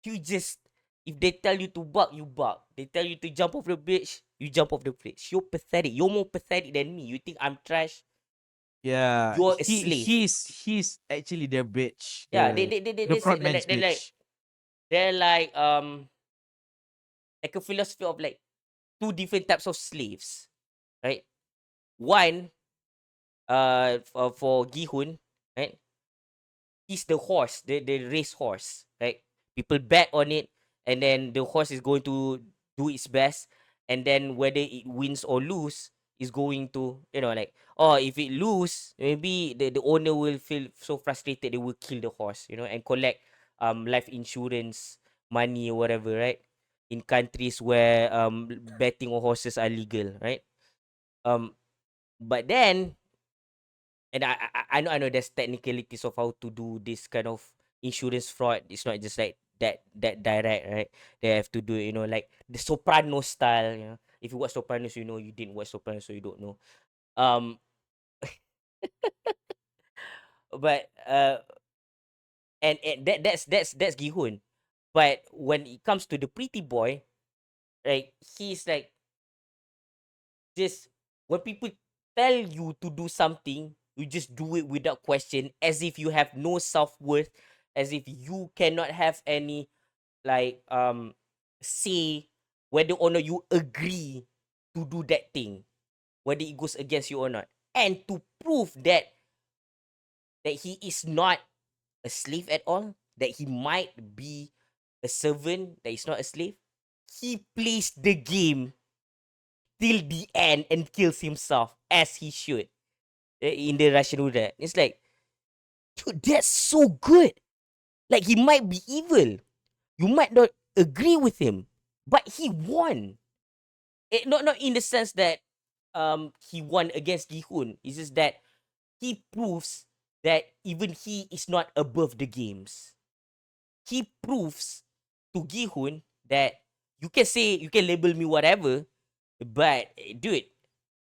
You just, if they tell you to bark, you bark. They tell you to jump off the bridge, you jump off the bridge. You're pathetic. You're more pathetic than me. You think I'm trash? Yeah, You're a slave. he's actually their bitch, Yeah, the they say front man's bitch. they're like a philosophy of like two different types of slaves, right? One, for Gihun, right? He's the horse, the race horse, right? People bet on it, and then the horse is going to do its best, and then whether it wins or lose is going to, like, oh, if it lose, maybe the owner will feel so frustrated they will kill the horse, and collect life insurance money or whatever, right? In countries where betting on horses are legal, right? Um, but then, and I know there's technicalities of how to do this kind of insurance fraud. It's not just like that direct, right? They have to do it, like the Soprano style. If you watch Sopranos, you didn't watch Sopranos, so you don't know. Um, but and that's Gihun. But when it comes to the pretty boy, like he's like just when people tell you to do something, you just do it without question, as if you have no self-worth, as if you cannot have any like say whether or not you agree to do that thing, whether it goes against you or not. And to prove that he is not a slave at all, that he might be a servant, that he's not a slave, he plays the game till the end and kills himself as he should, in the Russian roulette. It's like, dude, that's so good. Like, he might be evil. You might not agree with him, but he won. Not in the sense that he won against Gihun. It's just that he proves that even he is not above the games. He proves to Gihun that you can label me whatever, but dude,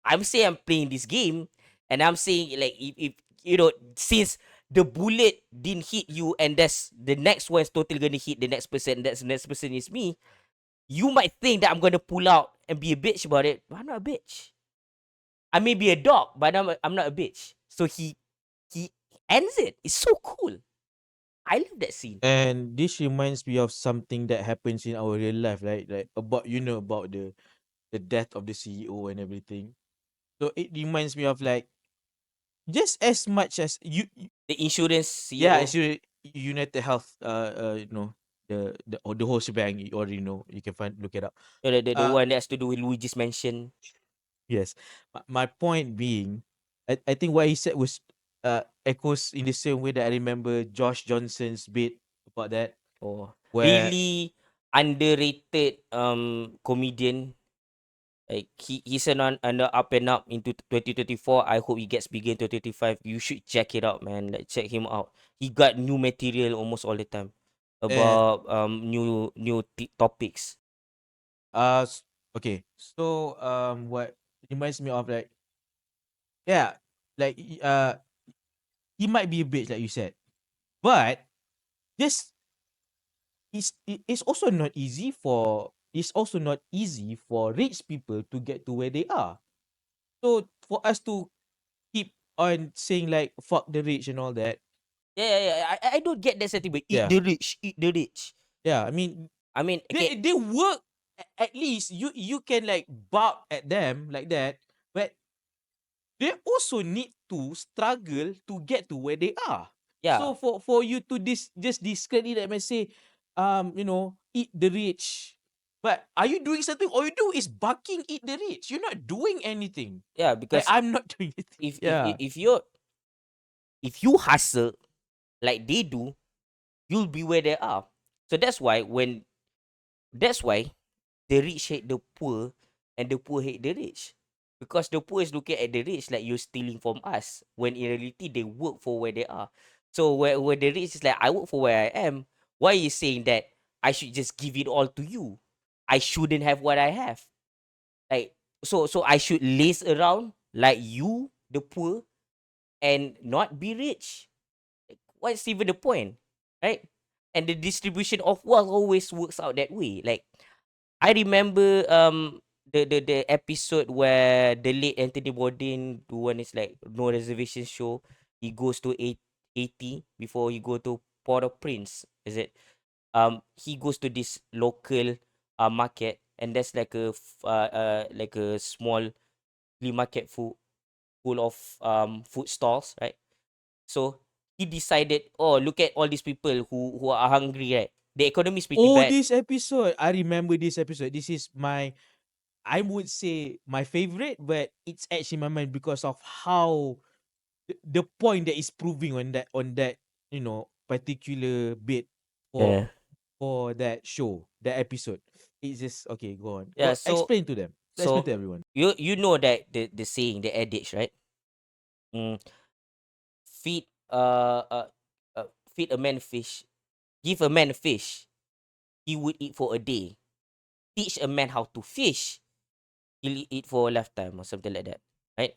I'm saying I'm playing this game, and I'm saying, like, if since the bullet didn't hit you, and that's the next one's totally gonna hit the next person, that's the next person is me, you might think that I'm gonna pull out and be a bitch about it, but I'm not a bitch. I may be a dog, but I'm not a bitch. So he ends it. It's so cool. I love that scene. And this reminds me of something that happens in our real life, right? Like about about the death of the CEO and everything. So it reminds me of like just as much as The insurance yeah, CEO, it's United Health, the whole shebang. You already know. You can look it up. the Uh, one that has to do with Luigi's Mansion. yes. My point being, I think what he said was echoes in the same way that I remember Josh Johnson's bit about that, Oh, where really underrated comedian. Like, he's an up and up into 2024. I hope he gets bigger in 2025. You should check it out, man. Like, check him out. He got new material almost all the time uh, about new topics. okay. So what reminds me of like yeah, like he might be a bitch like you said, but this it's also not easy for rich people to get to where they are. So for us to keep on saying like fuck the rich and all that, Yeah. I don't get that sentiment. Eat yeah, the rich, eat the rich. yeah. I mean, I mean, okay, they work. At least you can like bark at them like that, but they also need to struggle to get to where they are. yeah, So for you to just discredit them and say, eat the rich. But are you doing something? All you do is barking, eat the rich. You're not doing anything. yeah. Like Because I'm not doing anything. if if Yeah. if you if you hustle like they do, you'll be where they are. So that's why the rich hate the poor and the poor hate the rich. Because the poor is looking at the rich like you're stealing from us, when in reality they work for where they are. So where the rich is like, I work for where I am. Why are you saying that I should just give it all to you? I shouldn't have what I have. Like, so I should laze around like you, the poor, and not be rich. Like, what's even the point, right? And the distribution of wealth always works out that way. Like, I remember the episode where the late Anthony Bourdain, the one is like no reservation show, he goes to Haiti before he go to Port-au-Prince. Is it? He goes to this local market, and there's like a small flea market full of food stalls, right? So he decided, oh, look at all these people who are hungry, right? The economy is pretty Oh, bad. this episode. I remember this episode. This is I would say my favorite, but it's actually my mind because of how the point that is proving on that particular bit for Yeah. that show, that episode. It's just okay. Go on. Yeah. Go So explain to them. Explain so to everyone. you know that the saying, the adage, right? Mm, feed feed a man fish, give a man a fish, he would eat for a day. Teach a man how to fish, he'll eat for a lifetime or something like that, right?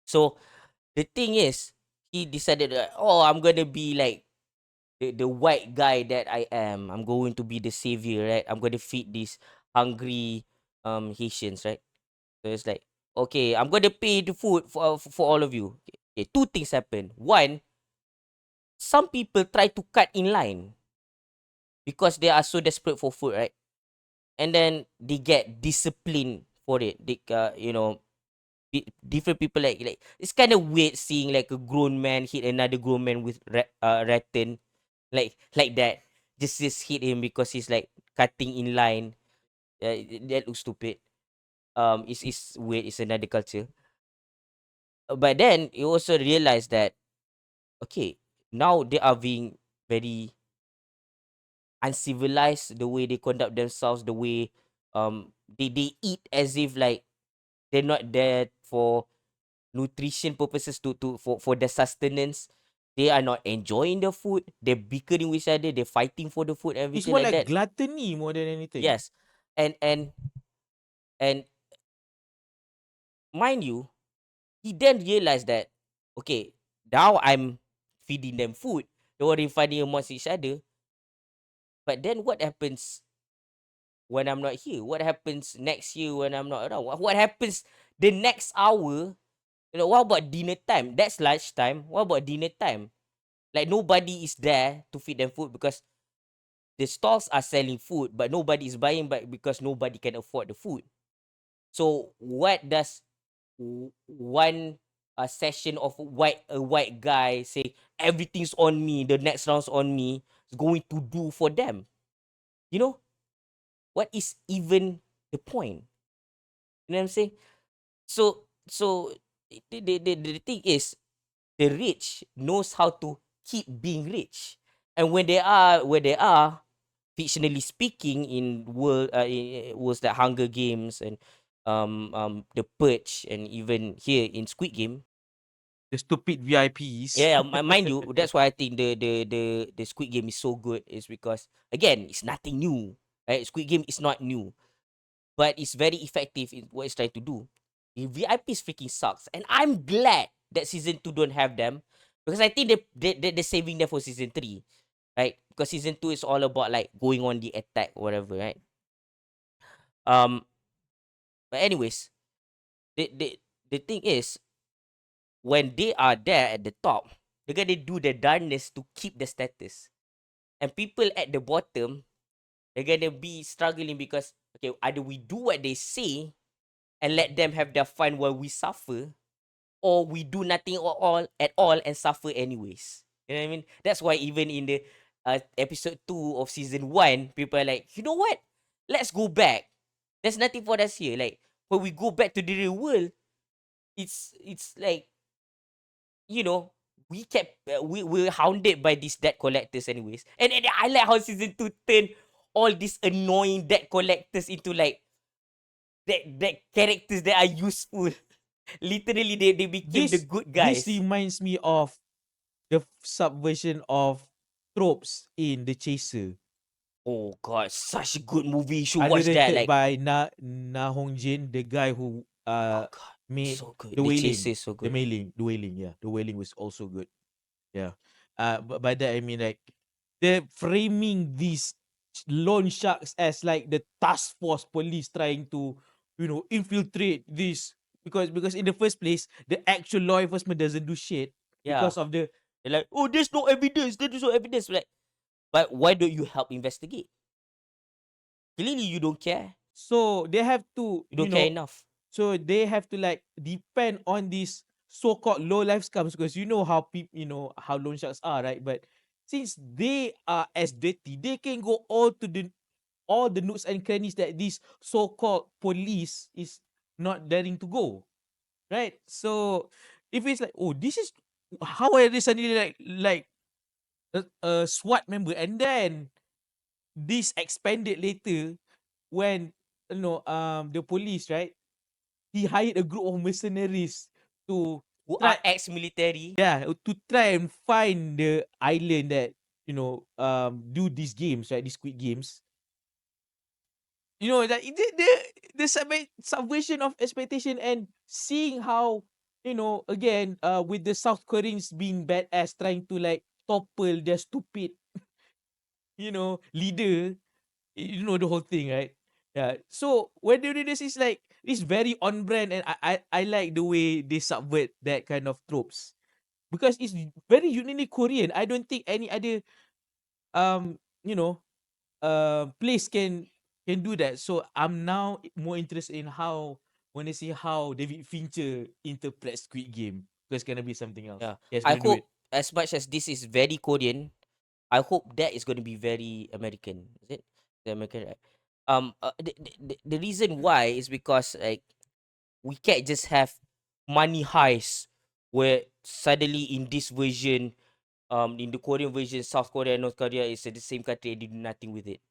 So the thing is, he decided that, oh, I'm gonna be like the white guy that I am. I'm going to be the savior, right? I'm gonna feed these hungry Haitians, right? So it's like, okay, I'm gonna pay the food for all of you. Okay, two things happen. One, some people try to cut in line because they are so desperate for food, right? And then they get disciplined for it. They, different people like it's kind of weird seeing like a grown man hit another grown man with rattan, like that. Just hit him because he's like cutting in line. That looks stupid. It's weird. It's another culture. But then you also realize that, okay, now they are being very uncivilized, the way they conduct themselves, the way they eat as if like they're not there for nutrition purposes, for the sustenance. They are not enjoying the food. They're bickering with each other. They're fighting for the food, It's everything more like like that. gluttony more than anything. Yes, and mind you, he then realized that, okay, now I'm feeding them food. They were fighting amongst each other. But then what happens when I'm not here? What happens next year when I'm not around? What happens the next hour? What about dinner time? That's lunchtime. What about dinner time? Like nobody is there to feed them food because the stalls are selling food, but nobody is buying back because nobody can afford the food. So what does one session of a white guy say everything's on me, the next round's on me, is going to do for them? You know what is even the point? You know what I'm saying? So the thing is, the rich knows how to keep being rich, and when they are where they are, fictionally speaking, in worlds like Hunger Games and the Purge, and even here in Squid Game. The stupid VIPs. Yeah, mind you, that's why I think the Squid Game is so good, is because again, it's nothing new, right? Squid Game is not new, but it's very effective in what it's trying to do. The VIPs freaking sucks, and I'm glad that season 2 don't have them, because I think they're saving them for season 3, right? Because season 2 is all about like going on the attack or whatever, right? Um, but anyways, the thing is, when they are there at the top, they're gonna do the darndest to keep the status, and people at the bottom, they're gonna be struggling because, okay, either we do what they say and let them have their fun while we suffer, or we do nothing at all and suffer anyways. You know what I mean? That's why even in the episode 2 of season 1, people are like, you know what? Let's go back. There's nothing for us here. Like when we go back to the real world, it's like, you know, we're hounded by these debt collectors anyways. And I like how season 2 turned all these annoying debt collectors into like that characters that are useful. Literally, they became the good This guys. reminds me of the subversion of tropes in The Chaser. Oh god, such a good movie. You should watch that. Underrated Like, by Na Hong Jin, the guy who oh god. made So good. The The Wailing. chaser is so good. Yeah. The Wailing was also good. Yeah. But by that I mean like they're framing these loan sharks as like the task force police trying to, infiltrate this because in the first place the actual law enforcement doesn't do shit Yeah. because of the They're like, oh, there's no evidence. There's no evidence. Like, but why don't you help investigate? Clearly, you don't care. so they have to, You don't care enough. so they have to like depend on these so-called low life scams because how people how loan sharks are, right? But since they are as dirty, they can go all the nooks and crannies that this so-called police is not daring to go, right? So if it's like, oh, this is how are they suddenly like a SWAT member, and then this expanded later when the police, right? He hired a group of mercenaries to Who are try, ex-military? yeah, to try and find the island that do these games, right? These Squid Games. Like the subversion of expectation and seeing how again with the South Koreans being badass trying to like topple their stupid leader. You know the whole thing, right? Yeah. So when they do this, it's like it's very on brand, and I like the way they subvert that kind of tropes because it's very uniquely Korean. I don't think any other um you know place can do that. So I'm now more interested in how when I see how David Fincher interprets Squid Game because it's gonna be something else. Yeah. Yeah, it's I gonna do it. hope, as much as this is very Korean, I hope that is going to be very American. Is it? The American, right? The reason why is because like we can't just have money heist where suddenly in this version, in the Korean version, South Korea and North Korea is the same country and they do nothing with it.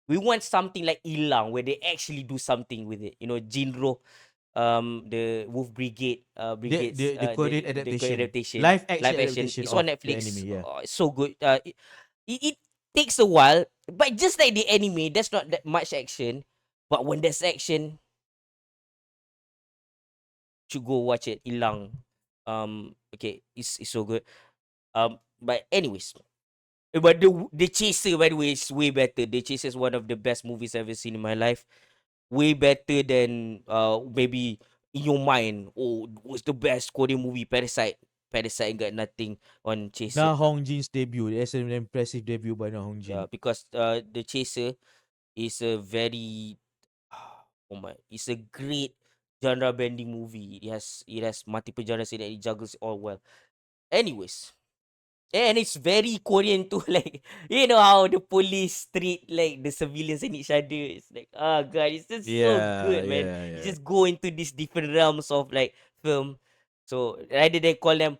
We want something like Ilang where they actually do something with it. Jinro, the Wolf Brigade, brigades, The Korean the Korean adaptation, adaptation, live action live action. adaptation It's on of the Netflix. anime. Yeah. It's so good. It takes a while, but just like the anime, there's not that much action. But when there's action, should go watch it. Ilang. Okay, it's so good. But anyways, but the Chaser, by the way, is way better. The Chaser is one of the best movies I've ever seen in my life. Way better than maybe in your mind. Oh, what's the best Korean movie? Parasite. Parasite got nothing on Chaser. Na Hong Jin's debut. That's an impressive debut by Na Hong Jin. Because the Chaser is a very oh my, it's a great genre bending movie. It has multiple genres in it. It juggles all well. Anyways, and it's very Korean too. Like how the police treat like the civilians and each other. It's like, oh god, it's just so Yeah, good, man. yeah, You yeah. just go into these different realms of like film. So rather than call them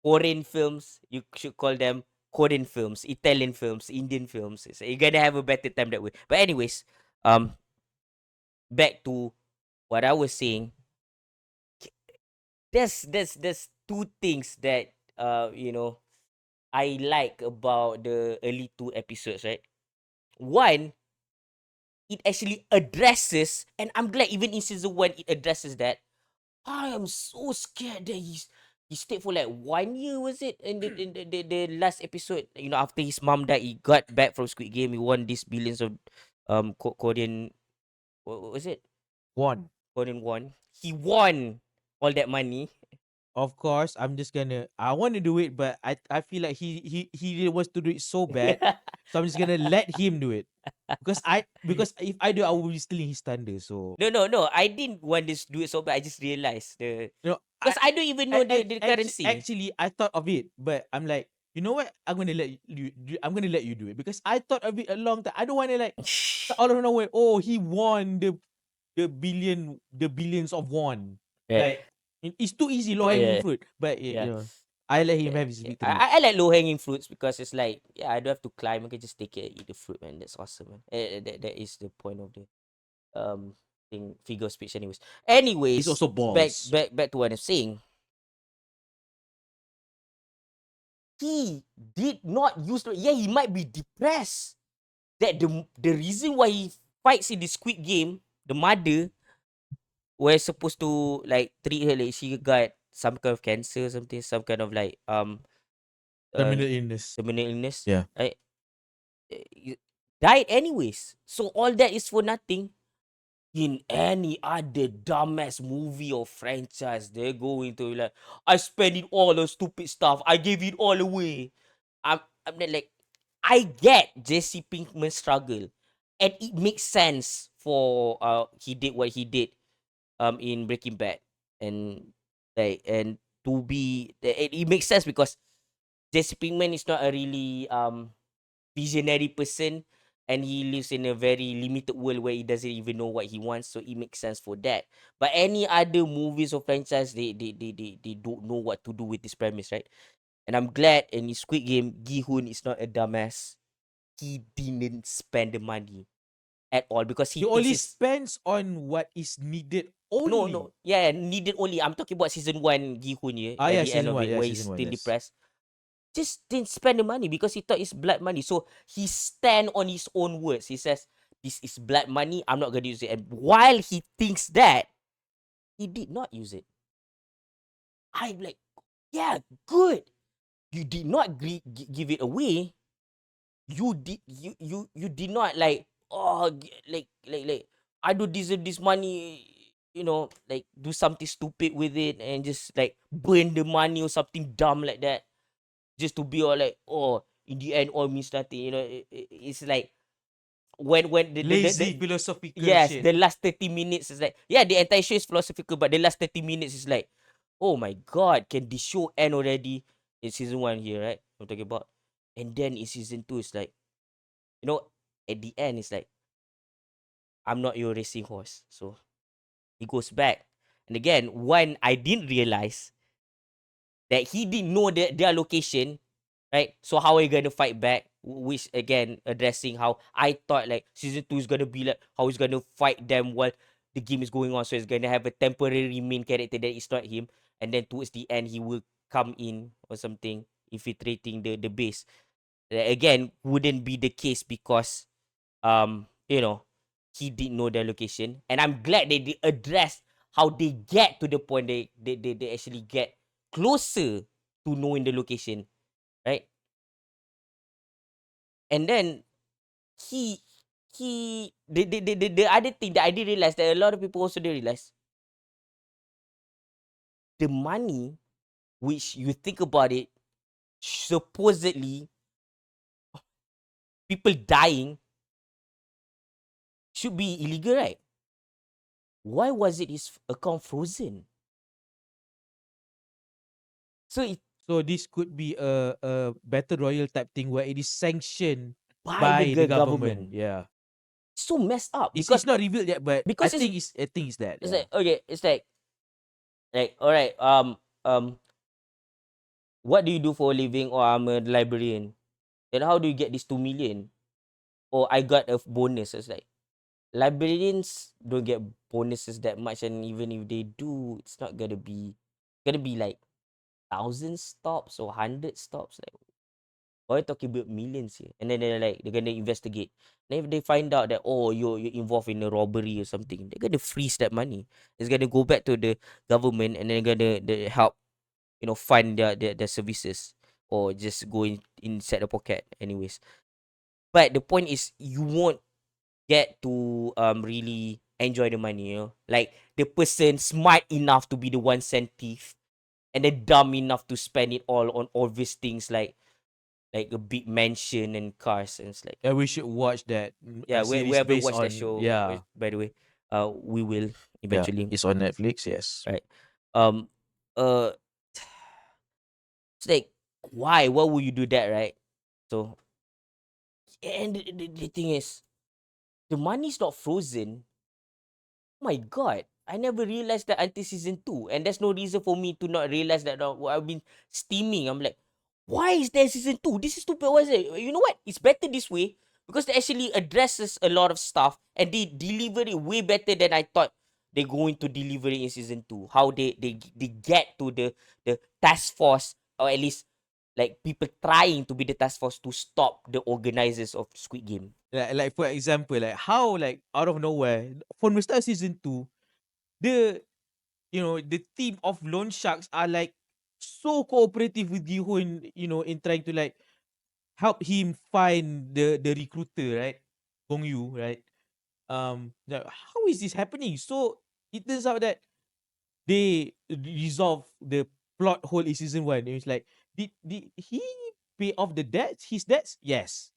Korean films, you should call them Korean films, Italian films, Indian films. So you're gonna have a better time that way. But anyways, back to what I was saying. There's two things that I like about the early two episodes, right? One, it actually addresses, and I'm glad even in season one it addresses that. I am so scared that he stayed for like 1 year, was it? In the last episode, after his mom died, he got back from Squid Game. He won these billions of Korean, what was it? One. Korean won. He won all that money. Of course, I want to do it, but I feel like he really wants to do it so bad, so I'm just gonna let him do it because if I do, I will be stealing his thunder. So No. I didn't want this do it so bad. I just realized you know, because I don't even know the currency. actually I thought of it, but I'm like, you know what? I'm gonna let you do it because I thought of it a long time. I don't want to like all of nowhere. Oh, he won the billions of won. Right. Like it's too easy, low hanging Yeah. fruit. But Yeah. I let him Yeah, have his yeah. victory. I like low hanging fruits because it's like, yeah, I don't have to climb. I can just take it and eat the fruit, man. That's awesome, man. That is the point of the figure of speech. Anyways, He's also back balls. back back to what I'm saying. He did not use the. Yeah, he might be depressed. That the reason why he fights in the Squid Game, the mother, we're supposed to like treat her like she got some kind of cancer or something, some kind of like uh Terminal illness. terminal illness, Yeah. right? Died anyways. So all that is for nothing. In any other dumbass movie or franchise, they're going to like, I spent it all on stupid stuff. I gave it all away. I'm not like, I get Jesse Pinkman's struggle, and it makes sense for he did what he did in Breaking Bad, and like and to be it makes sense because Jesse Pinkman is not a really visionary person, and he lives in a very limited world where he doesn't even know what he wants, so it makes sense for that. But any other movies or franchise, they don't know what to do with this premise, right? And I'm glad in Squid Game, Gi-hoon is not a dumbass. He didn't spend the money at all because He he thinks only it's spends on what is needed no, only. no, yeah, needed only. I'm talking about season one Gi-hoon, yeah, Ah, at yeah, the end season of one. it Yeah, where he's season one. still Yes. depressed. Just didn't spend the money because he thought it's blood money. So he stand on his own words. He says, "This is blood money. I'm not gonna use it." And while he thinks that, he did not use it. I'm like, yeah, good. You did not give it away. You did not like, oh, like I don't deserve this money. Like do something stupid with it and just like burn the money or something dumb like that, just to be all like, oh, in the end, all means nothing. It's like when the Lazy philosophical yes, shit. the last 30 minutes is like, yeah, the entire show is philosophical, but the last 30 minutes is like, oh my god, can this show end already? In season one here, right? I'm talking about. And then in season two, it's like, you know, at the end, it's like, I'm not your racing horse. So he goes back. And again, one, I didn't realize that he didn't know their location, right? So how are you gonna fight back? Which again addressing how I thought like season two is gonna be like how he's gonna fight them while the game is going on. So he's gonna have a temporary main character that is not him, and then towards the end he will come in or something, infiltrating the base. Again, wouldn't be the case because he didn't know their location, and I'm glad they addressed how they get to the point they actually get closer to knowing the location, right? And then he the other thing that I didn't realize that a lot of people also didn't realize, the money which you think about it, supposedly people dying should be illegal, right? Why was it his account frozen? So it So this could be a battle royal type thing where it is sanctioned by the by the government. government. Yeah. So messed up It's not revealed yet, but I because think it's that. it's Yeah. like, okay, it's like all right, what do you do for a living? Or I'm a librarian. Then how do you get this 2 million? Or I got a bonus. It's like, librarians don't get bonuses that much, and even if they do, it's not gonna be like 1,000 stops or 100 stops. Like, we're talking about millions here. And then they're gonna investigate. And if they find out that, oh, you're involved in a robbery or something, they're gonna freeze that money. It's gonna go back to the government, and then gonna they help, fund their services, or just go inside the pocket anyways. But the point is, you won't get to really enjoy the money, like the person smart enough to be the one cent thief, and then dumb enough to spend it all on obvious things like a big mansion and cars, and it's like, Yeah, we should watch that yeah, series whoever based watched that on show, yeah. by the way, we will Yeah. eventually, It's on Netflix, yes. right? um uh it's like, why would you do that, right? So, and the thing is, the money's not frozen. Oh my god, I never realized that until season 2. And there's no reason for me to not realize that. I've been steaming. I'm like, why is there season 2? This is stupid. Why is it? You know what? It's better this way because they actually addresses a lot of stuff, and they deliver it way better than I thought they're going to deliver it in season 2. How they get to the task force, or at least like people trying to be the task force to stop the organizers of Squid Game. Like for example, like how like out of nowhere from the start of season 2, the the team of loan sharks are like so cooperative with Gi-hoon, in trying to like help him find the recruiter, right? Gong Yu, right? How is this happening? So it turns out that they resolve the plot hole in season one. It's like, did he pay off the debts? His debts? Yes,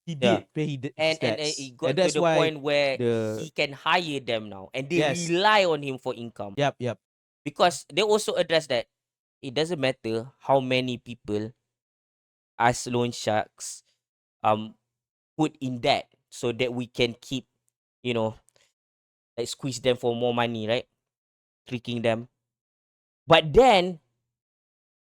he Yeah. did pay his And debts, it and got to that's the why point where the he can hire them now, and they yes, rely on him for income, yep. because they also address that it doesn't matter how many people as loan sharks um put in debt so that we can keep, you know, like squeeze them for more money, right? Tricking them. But then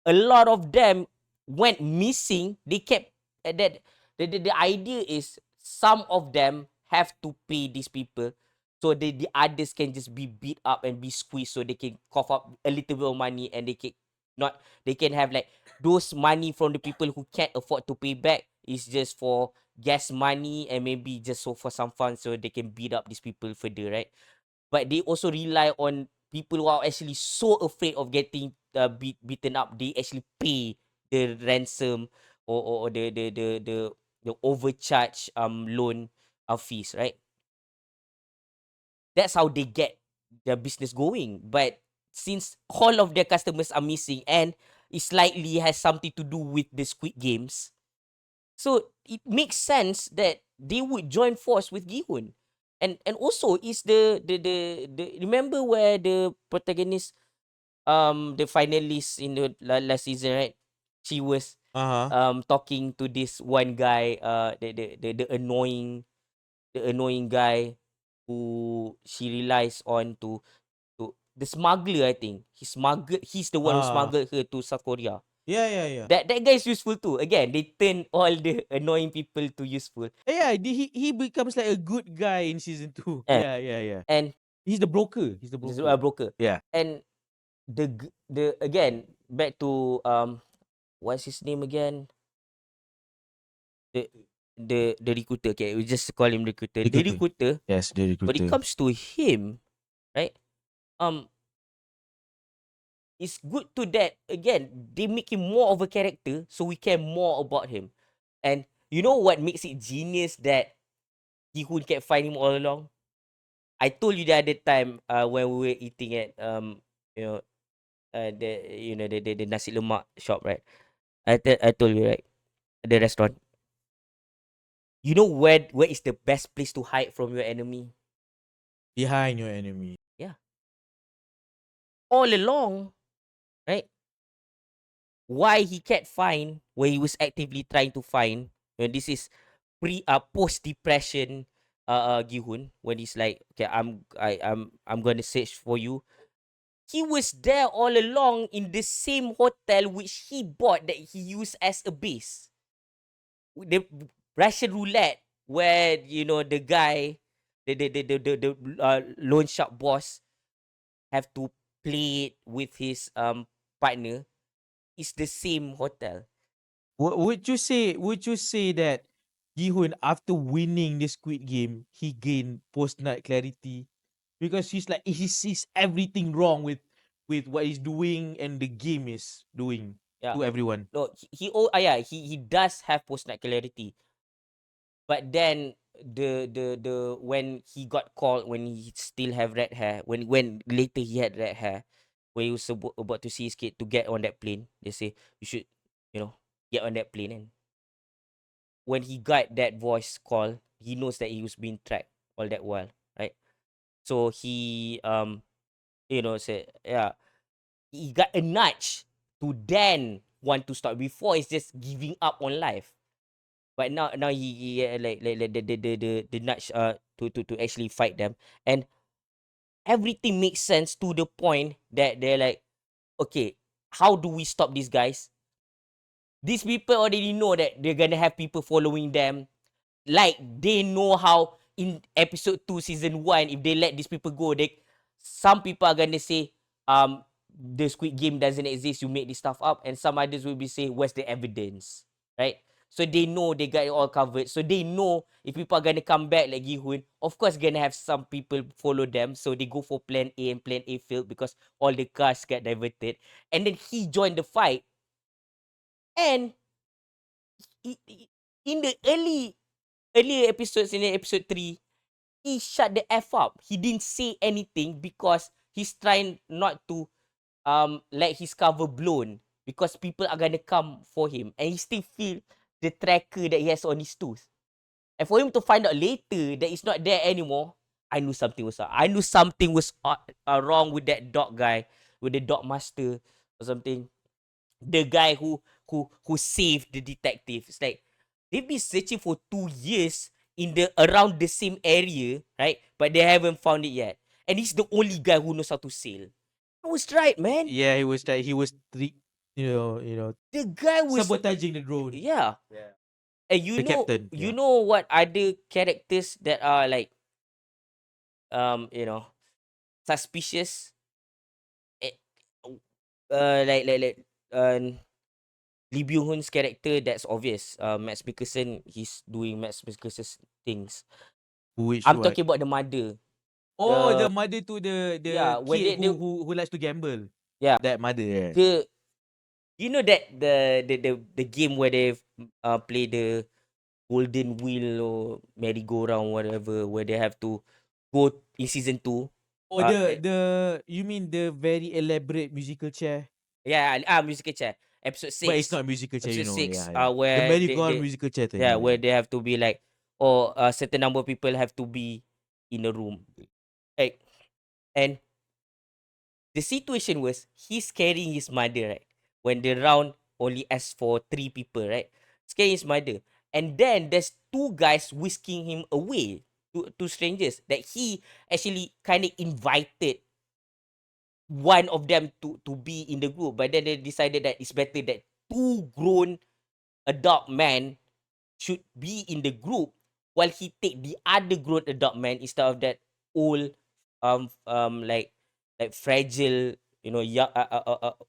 a lot of them went missing. They kept that the idea is some of them have to pay these people, so the others can just be beat up and be squeezed so they can cough up a little bit of money, and they can not they can have like those money from the people who can't afford to pay back is just for gas money, and maybe just so for some fun so they can beat up these people further, right? But they also rely on people who are actually so afraid of getting beaten up. They actually pay the ransom, or the overcharge loan fees, right? That's how they get their business going. But since all of their customers are missing, and it slightly has something to do with the Squid Games, so it makes sense that they would join force with Gi-hoon. And also is the remember where the protagonist, the finalist in the last season, right? She was Uh huh. talking to this one guy, the annoying guy who she relies on to the smuggler, I think. He's the one who Uh smuggled her to South Korea. yeah. That guy is useful too. Again, they turn all the annoying people to useful. Yeah, he becomes like a good guy in season two. Eh, Yeah. and He's the broker. He's the this is a broker. broker. Yeah. And the again, back to what's his name again? The the recruiter. Okay, we just call him recruiter. The Recruiter. recruiter, Yes, the when it recruiter. comes to him, right? Um, it's good to that again. They make him more of a character, so we care more about him. And you know what makes it genius that Gi-hoon kept finding him all along? I told you the other time, when we were eating at you know the the nasi lemak shop, right? I told you, right, the restaurant. You know where is the best place to hide from your enemy? Behind your enemy. Yeah, all along, right? Why he can't find where he was actively trying to find. When this is post depression, Gi-hoon, when he's like, okay, I'm gonna search for you. He was there all along in the same hotel which he bought that he used as a base. The Russian roulette, where the guy, the loan shark boss, have to play it with his partner, is the same hotel. Would you say that Gi-hoon, after winning the Squid Game, he gained post night clarity? Because he's like he sees everything wrong with what he's doing and the game is doing Yeah. to everyone. No, yeah, he does have post nut clarity. But then the when he got called, when he still have red hair, when later he had red hair, when he was about to see his kid to get on that plane, they say you should, you know get on that plane. And when he got that voice call, he knows that he was being tracked all that while, right? So he said, yeah, he got a nudge to then want to start. Before, it's just giving up on life. But now he like the nudge to actually fight them. And everything makes sense to the point that they're like, okay, how do we stop these guys? These people already know that they're gonna have people following them. Like, they know how in episode 2 season 1, if they let these people go, some people are gonna say, the Squid Game doesn't exist, you make this stuff up. And some others will be saying, where's the evidence, right? So they know they got it all covered. So they know if people are gonna come back like Gi-hun, of course gonna have some people follow them. So they go for plan A, and plan A failed because all the cars got diverted. And then he joined the fight. And in the earlier episodes, in the episode 3, he shut the F up. He didn't say anything because he's trying not to let his cover blown, because people are gonna come for him, and he still feel the tracker that he has on his tooth. And for him to find out later that it's not there anymore, I knew something was up. I knew something was wrong with that dog guy, with the dog master or something. The guy who saved the detective. It's like they've been searching for 2 years in the around the same area, right? But they haven't found it yet. And he's the only guy who knows how to sail. I was right, man. Yeah, he was like, The guy was sabotaging the drone. yeah. And The captain. you know what other characters that are like suspicious? Eh, like Lee Byung-hun's character, that's obvious. Max Mikkelsen, he's doing Max Mikkelsen's things. Which I'm one? talking about the mother. Oh, the mother to the Yeah, when kid they who likes to gamble. yeah, That mother. Yeah. the you know that the game where they play the golden wheel or merry-go-round, whatever, where they have to go in season 2. Oh, you mean the very elaborate musical chair? Musical chair. Episode 6. But it's not musical chair, Episode 6, yeah. The where merry-go-round musical chair thing. yeah, where they have to be like, or a certain number of people have to be in a room. Like, and the situation was he's carrying his mother, right? When the round only asks for 3 people, right? He's carrying his mother. And then there's 2 guys whisking him away to strangers that he actually kind of invited one of them to be in the group. But then they decided that it's better that 2 grown adult men should be in the group, while he take the other grown adult man instead of that old like fragile, young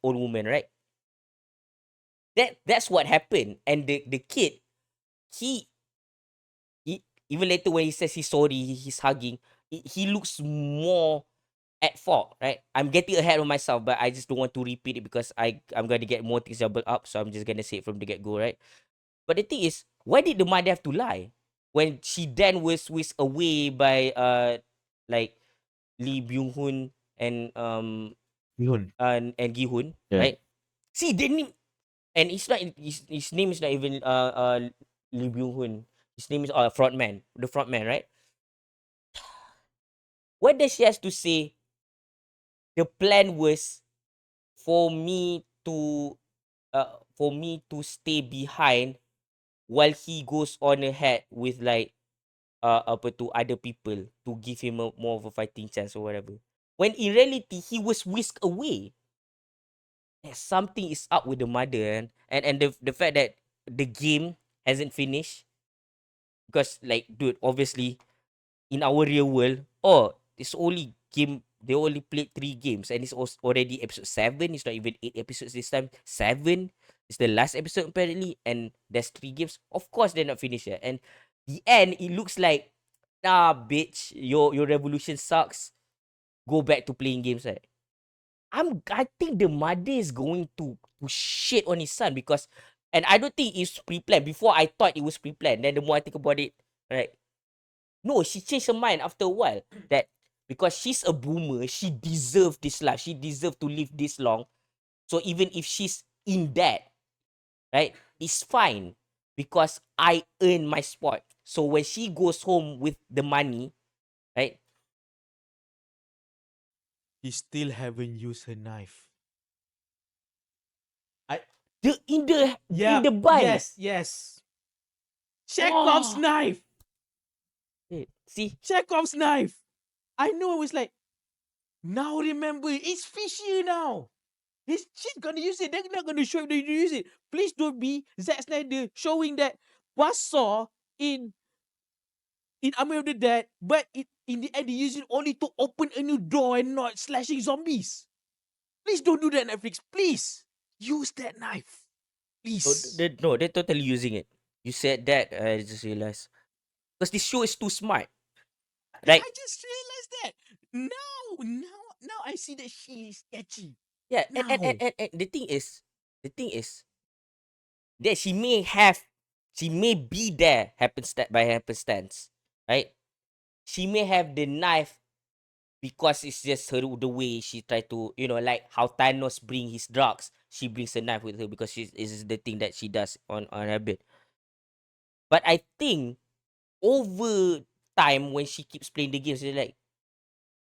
old woman, right? That's what happened. And the kid, he, he even later when he says he's sorry, he's hugging, he looks more at fault, right? I'm getting ahead of myself, but I just don't want to repeat it because I'm gonna get more things doubled up, so I'm just gonna say it from the get go, right? But the thing is, why did the mother have to lie when she then was whisked away by like Lee Byung Hun and Bihun. and Gi Hun, Yeah. right? See, the name, and it's not his name is not even Lee Byung Hun. His name is frontman, the frontman, right? What does she has to say? The plan was for me to stay behind while he goes on ahead with like apa tu other people to give him more of a fighting chance or whatever. When in reality he was whisked away. Something is up with the mother, and the fact that the game hasn't finished, because like dude, obviously in our real world, it's only game, they only played 3 games and it's already episode 7. It's not even 8 episodes this time. 7 is the last episode apparently, and there's 3 games. Of course they're not finished yet. And the end, it looks like, nah bitch, your revolution sucks. Go back to playing games, right? I think the mother is going to shit on his son, because, and I don't think it's pre-planned. Before I thought it was pre-planned. Then the more I think about it, right? No, she changed her mind after a while. That because she's a boomer, she deserves this life. She deserves to live this long. So even if she's in debt, right, it's fine because I earn my spot. So when she goes home with the money, right? He still haven't used her knife. In the bun. Yes. Chekhov's knife. See, Chekhov's knife. I know, it was like, now remember, it's fishy now. She's gonna use it. They're not gonna show you to use it. Please don't be Zack Snyder showing that buzzsaw in Army of the Dead, but in the end they use it only to open a new door and not slashing zombies. Please don't do that, Netflix. Please use that knife. Please. they're totally using it. You said that, I just realized. Because this show is too smart. Yeah, Like, I just realized that. Now I see that she is sketchy. yeah, Now. and the thing is that she may be there by happenstance, right? She may have the knife because it's just her the way she try to, like how Thanos bring his drugs, she brings a knife with her because she's is the thing that she does on her bed. But I think over time when she keeps playing the games, she's like,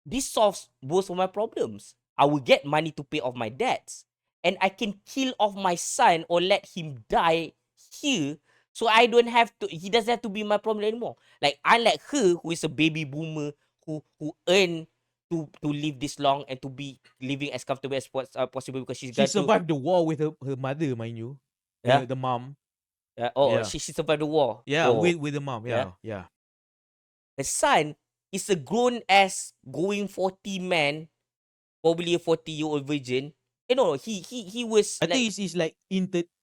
this solves both of my problems. I will get money to pay off my debts, and I can kill off my son or let him die here, so I don't have to. He doesn't have to be my problem anymore. Like, unlike her, who is a baby boomer who earn to live this long and to be living as comfortable as possible because she's She got to. survived the war with her mother, mind you. Yeah. The mom. Oh, Yeah. she survived the war. Yeah, Oh, with the mom. yeah. Yeah, yeah. Her son is a grown ass going 40 man, probably a 40-year-old virgin. No, he was I think like he's like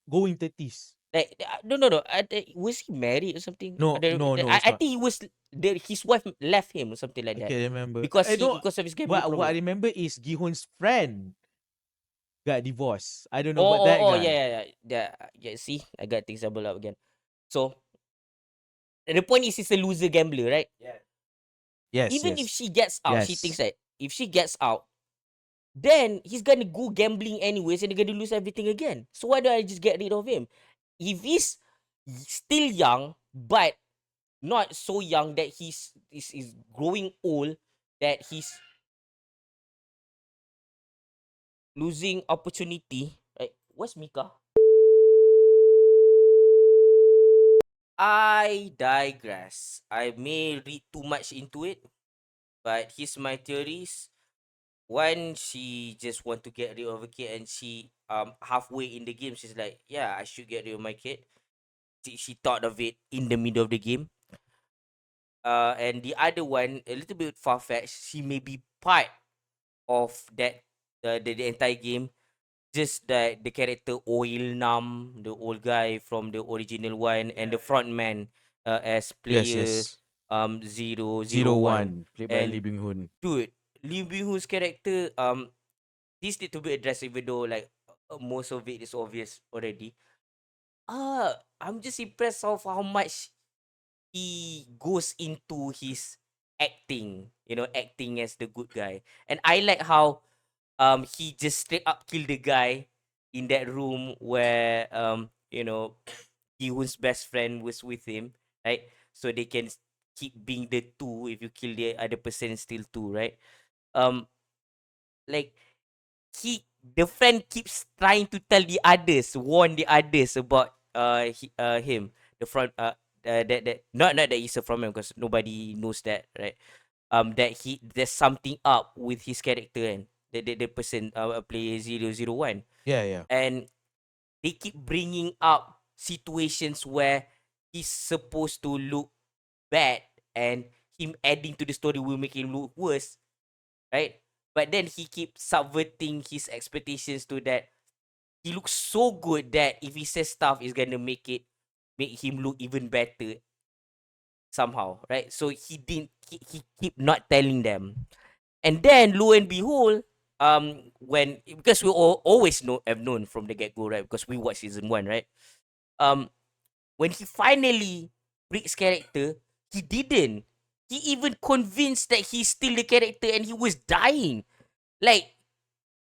going 30s. no. Was he married or something? No, no, no, it's I not. think he was his wife left him or something like I that can't remember. because I he know because of his gambling what I problem. remember is Gihun's friend got divorced. I don't know Oh about that oh oh guy. yeah. See, I got things doubled up again. So the point is, he's a loser gambler, right? Yes, Even if yes. she gets out, she thinks Yes. that if she gets out, then he's gonna go gambling anyways and they're gonna lose everything again. So why don't I just get rid of him? If he's still young, but not so young that is growing old, that he's losing opportunity. Right? Where's Mika? I digress. I may read too much into it, but here's my theories. One, she just want to get rid of a kid, and she halfway in the game, she's like, yeah, I should get rid of my kid. She thought of it in the middle of the game. And the other one, a little bit far fetched. She may be part of that the entire game. Just that the character Oil Nam, the old guy from the original one, and the front man as Yes, player yes. 001. 01, played by Lee And Byung Hun. dude, Lee Byung Hoon's character, this need to be addressed, even though like most of it is obvious already. I'm just impressed of how much he goes into his acting, acting as the good guy. And I like how he just straight up killed the guy in that room where Gi-hoon's best friend was with him, right? So they can keep being the two. If you kill the other person, still two, right? Um, like the friend keeps trying to tell the others, warn the others about him, the front that not that he's a frontman, because nobody knows that, right? That there's something up with his character, and the person player 001. Yeah, yeah. And they keep bringing up situations where he's supposed to look bad, and him adding to the story will make him look worse, right? But then he keeps subverting his expectations to that he looks so good that if he says stuff, it's gonna make him look even better somehow, right? So he keep not telling them. And then lo and behold, when because we always have known from the get go, right? Because we watched season one, right? Um, when he finally breaks character, he didn't. He even convinced that he's still the character and he was dying. Like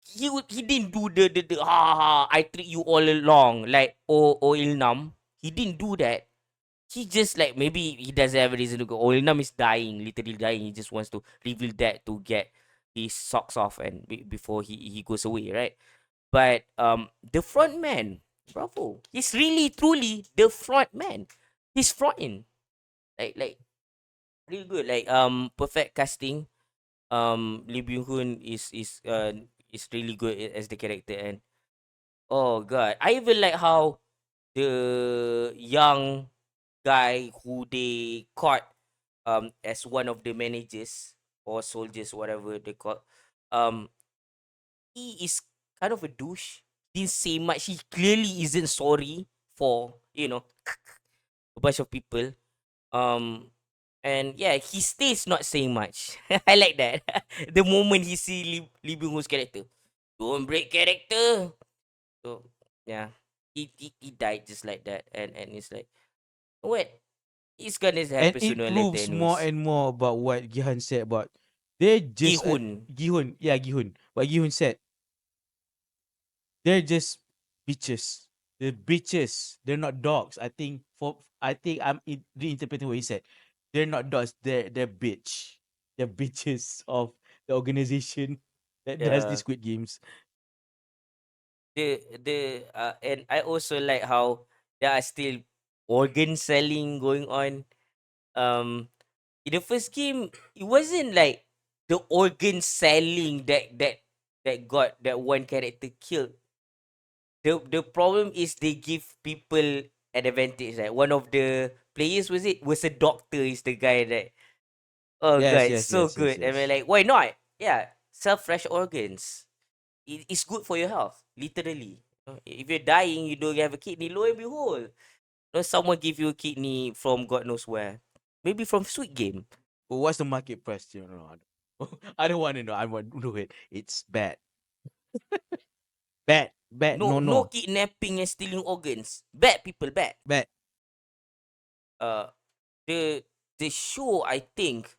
he didn't do the ha ha ha, I treat you all along like oh Ilnam. He didn't do that. He just like maybe he doesn't have a reason to go. Oh, Ilnam is dying, literally dying. He just wants to reveal that to get his socks off and before he goes away, right? But the front man, bravo. He's really truly the front man. He's fronting. Like really good. Like perfect casting. Lee Byung Hun is really good as the character, and oh god, I even like how the young guy who they caught as one of the managers or soldiers, whatever they call, um he is kind of a douche. Didn't say much. He clearly isn't sorry for a bunch of people. Um, and yeah, he stays not saying much. I like that. The moment he see Lee Byung Ho's character, don't break character. So yeah, he died just like that, and it's like, what? It's gonna And happen it sooner or later, proves more anyways. and more about what Gihan said about they're just Gi-hun. Gihun, yeah, Gihun. What Gihun said, they're just bitches. They're bitches. They're not dogs. I think I'm reinterpreting what he said. They're not dogs. They're bitch. They're bitches of the organization that does these Yeah. Squid Games. And I also like how there are still organ selling going on. In the first game, it wasn't like the organ selling that got that one character killed. The problem is they give people an advantage. Like one of the players was a doctor. Is the guy that, oh Yes, god, yes, so yes, yes, good. And we're yes. like, why not? Yeah, sell fresh organs. It's good for your health, literally. If you're dying, you don't have a kidney. Lo and behold, someone give you a kidney from God knows where. Maybe from Squid Game. But what's the market price? You know, I don't want to know. I want to know it. It's bad. Bad. Bad. No, No, no no. kidnapping and stealing organs. Bad people, bad. Bad. Uh, the the show, I think,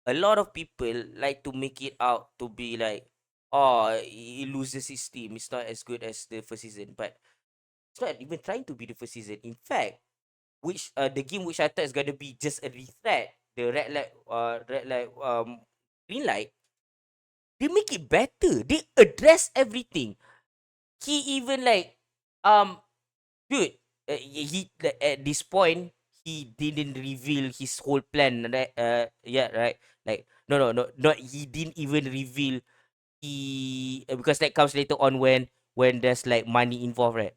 a lot of people like to make it out to be like, oh, it loses its steam. It's not as good as the first season, but it's not even trying to be the first season. In fact, which the game which I thought is gonna be just a rethread, the red light, green light, they make it better. They address everything. He even like, um, dude, at this point he didn't reveal his whole plan, right? Yeah, right. Like, no, not he didn't even reveal because that comes later on when there's like money involved, right?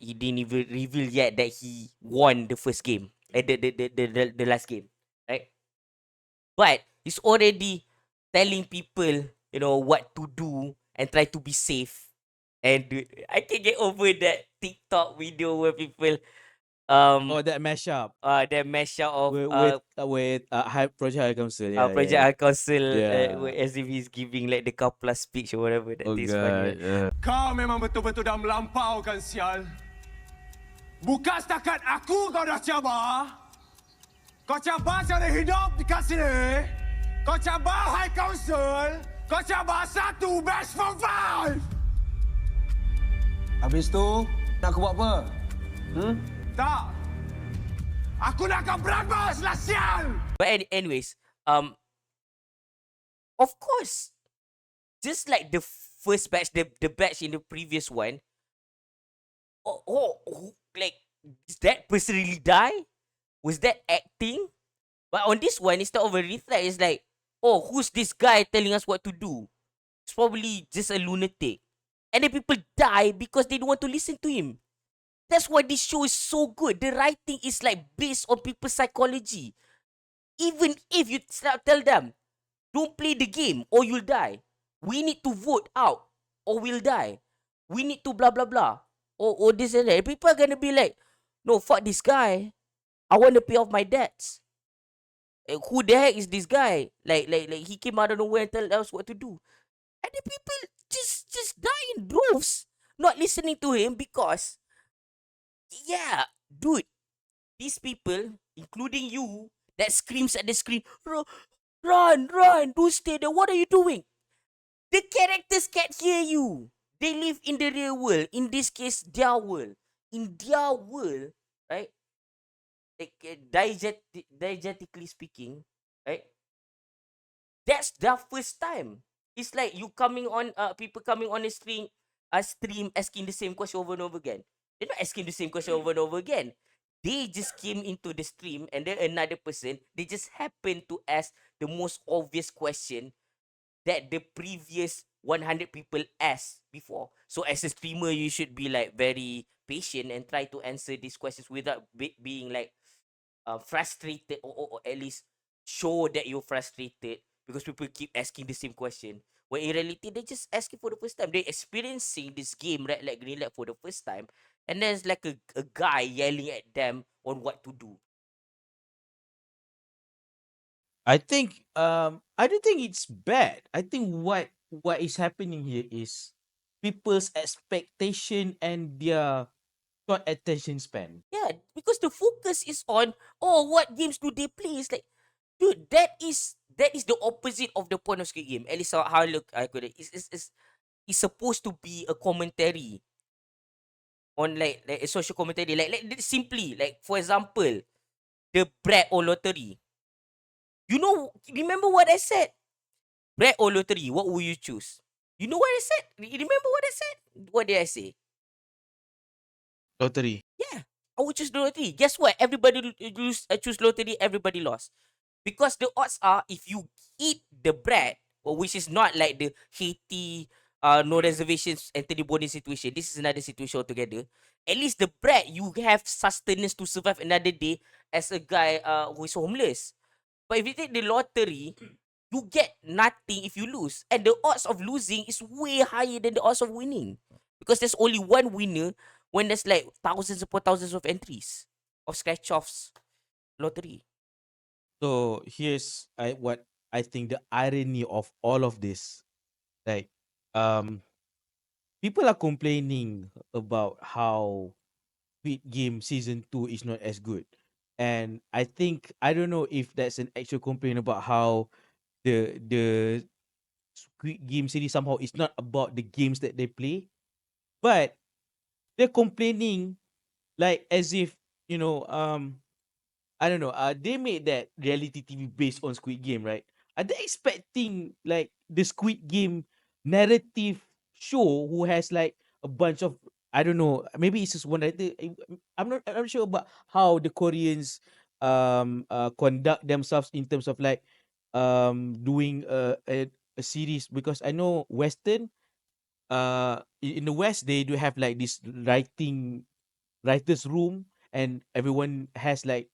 He didn't even reveal yet that he won the first game, the last game, right? But he's already telling people, what to do and try to be safe. And dude, I can get over that TikTok video where people Oh, um that mashup the mashup of High Project High Council. Yeah, yeah, Project yeah. Al Council, Yeah. as if he's giving like the couple speech or whatever. That Oh is funny, god. right? Kau memang betul-betul dah melampaukan sial. Bukan setakat aku kau dah cabar. Kau cabar cara hidup dekat sini. Kau cabar High Council. Kau cabar satu Best for Five. Habis tu, nak aku buat apa? Tak. Aku nak kau berampas lah sial. But anyways, of course, just like the first batch, the batch in the previous one, like, did that person really die? Was that acting? But on this one, instead of a reflect, it's like, oh, who's this guy telling us what to do? It's probably just a lunatic. And then people die because they don't want to listen to him. That's why this show is so good. The writing is like based on people's psychology. Even if you tell them, don't play the game or you'll die. We need to vote out or we'll die. We need to blah blah blah. Or this and that. People are gonna be like, no, fuck this guy. I want to pay off my debts. Who the heck is this guy? Like he came out of nowhere and tell us what to do. And the people just die in droves, not listening to him because, yeah, dude, these people, including you, that screams at the screen, run, don't stay there. What are you doing? The characters can't hear you. They live in the real world. In this case, their world. In their world, right? Like, diegetically speaking, right? That's their first time. It's like you coming on, people coming on a stream asking the same question over and over again. They're not asking the same question over and over again. They just came into the stream and then another person, they just happen to ask the most obvious question that the previous 100 people asked before. So as a streamer, you should be like very patient and try to answer these questions without being like frustrated, or at least show that you're frustrated because people keep asking the same question. When in reality, they just asking for the first time. They're experiencing this game, red light, green light, for the first time, and there's like a guy yelling at them on what to do. I don't think it's bad. I think what is happening here is people's expectation and their short attention span. Yeah, because the focus is on, oh, what games do they play? It's like, dude, that is the opposite of the point of Squid Game. At least how I look, I could. It's supposed to be a commentary on like a social commentary, simply like, for example, the bread or lottery. Remember what I said? Bread or lottery, what will you choose? You know what I said? Remember what I said? What did I say? Lottery. Yeah, I would choose the lottery. Guess what? Everybody choose lottery. Everybody lost because the odds are, if you eat the bread, which is not like the Haiti, no reservations, Anthony Bourdain situation. This is another situation altogether. At least the bread, you have sustenance to survive another day as a guy who is homeless. But if you take the lottery, you get nothing if you lose. And the odds of losing is way higher than the odds of winning. Because there's only one winner when there's like thousands upon thousands of entries of scratch offs lottery. So here's what I think the irony of all of this. Like, um, people are complaining about how Squid Game season 2 is not as good. And I think I don't know if that's an actual complaint about how the Squid Game series somehow is not about the games that they play, but they're complaining like as if, you know, I don't know, they made that reality TV based on Squid Game, right? Are they expecting like the Squid Game narrative show who has like a bunch of, I don't know, maybe it's just one writer. I'm not sure about how the Koreans conduct themselves in terms of like doing a series, because I know Western in the West they do have like this writer's room, and everyone has like,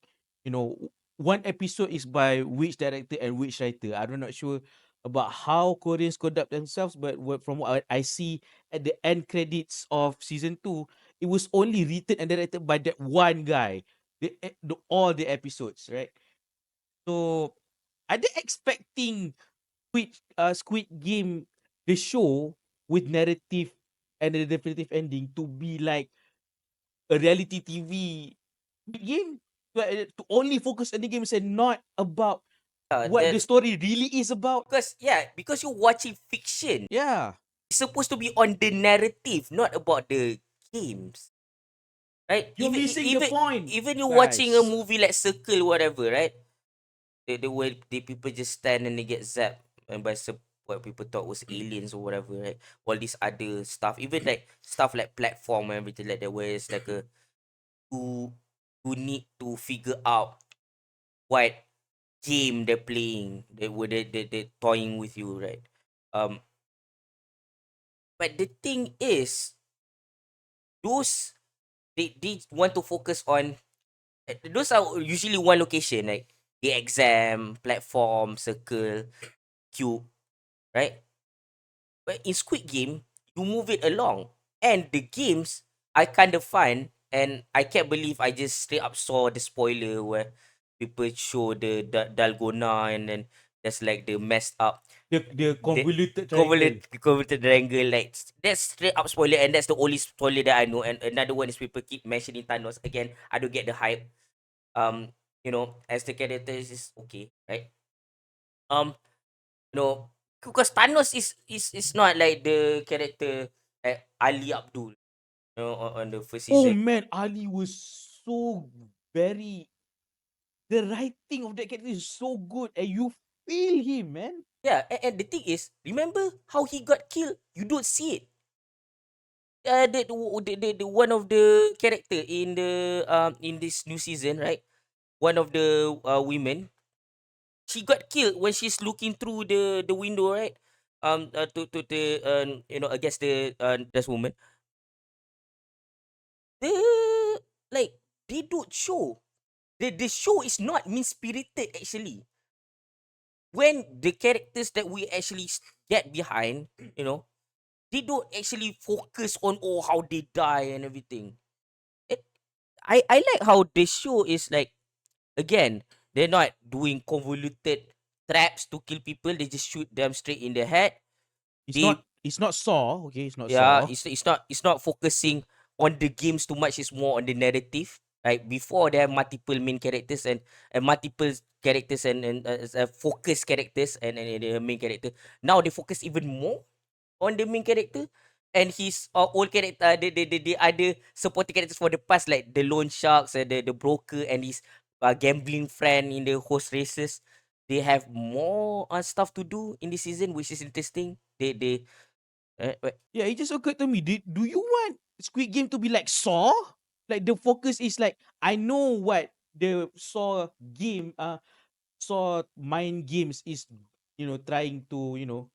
you know, one episode is by which director and which writer. I'm not sure about how Koreans conduct themselves, but from what I see at the end credits of season 2, it was only written and directed by that one guy, all the episodes, right? So are they expecting Squid Game, the show, with narrative and a definitive ending, to be like a reality TV game, to only focus on the games and not about what the That story really is about? because you're watching fiction. Yeah. It's supposed to be on the narrative, not about the games. Right? You're missing the point, Even you're watching a guys. movie like Circle, whatever, right? The way the people just stand and they get zapped and by what people thought was aliens or whatever, right? All this other stuff, even like stuff like platform and everything like that, where it's like you you need to figure out what game they're playing, they toying with you, right? Um, but the thing is, those they want to focus on, those are usually one location, like the exam platform, circle, cube, right? But in Squid Game, you move it along. And the games are kind of fun. And I can't believe I just straight up saw the spoiler where people show the Dalgona, and then there's like the messed up, The the convoluted triangle. convoluted triangle. Like, that's straight up spoiler, and that's the only spoiler that I know. And another one is people keep mentioning Thanos. Again, I don't get the hype. As the characters is okay, right? Um, No, because Thanos is not like the character like Ali Abdul, on the first Oh season. man, Ali was so very. The writing of that character is so good, and you feel him, man. Yeah, and the thing is, remember how he got killed? You don't see it. The one of the character in this new season, right? One of the women, she got killed when she's looking through the window, right? To the against the this woman. The like they don't show. The show is not mean spirited actually. When the characters that we actually get behind, they don't actually focus on how they die and everything. I like how the show is like, again, they're not doing convoluted traps to kill people. They just shoot them straight in the head. It's They not Saw, okay? It's not Yeah, Saw. it's not focusing on the games too much. It's more on the narrative. Right before, there are multiple main characters and multiple characters and focus characters and the main character. Now they focus even more on the main character and his old character, the other supporting characters for the past, like the loan sharks and the broker and his gambling friend in the horse races. They have more stuff to do in this season, which is interesting. They Yeah, it just occurred to me. Do you want Squid Game to be like Saw? Like the focus is like, I know what the Saw game, Saw mind games is, trying to,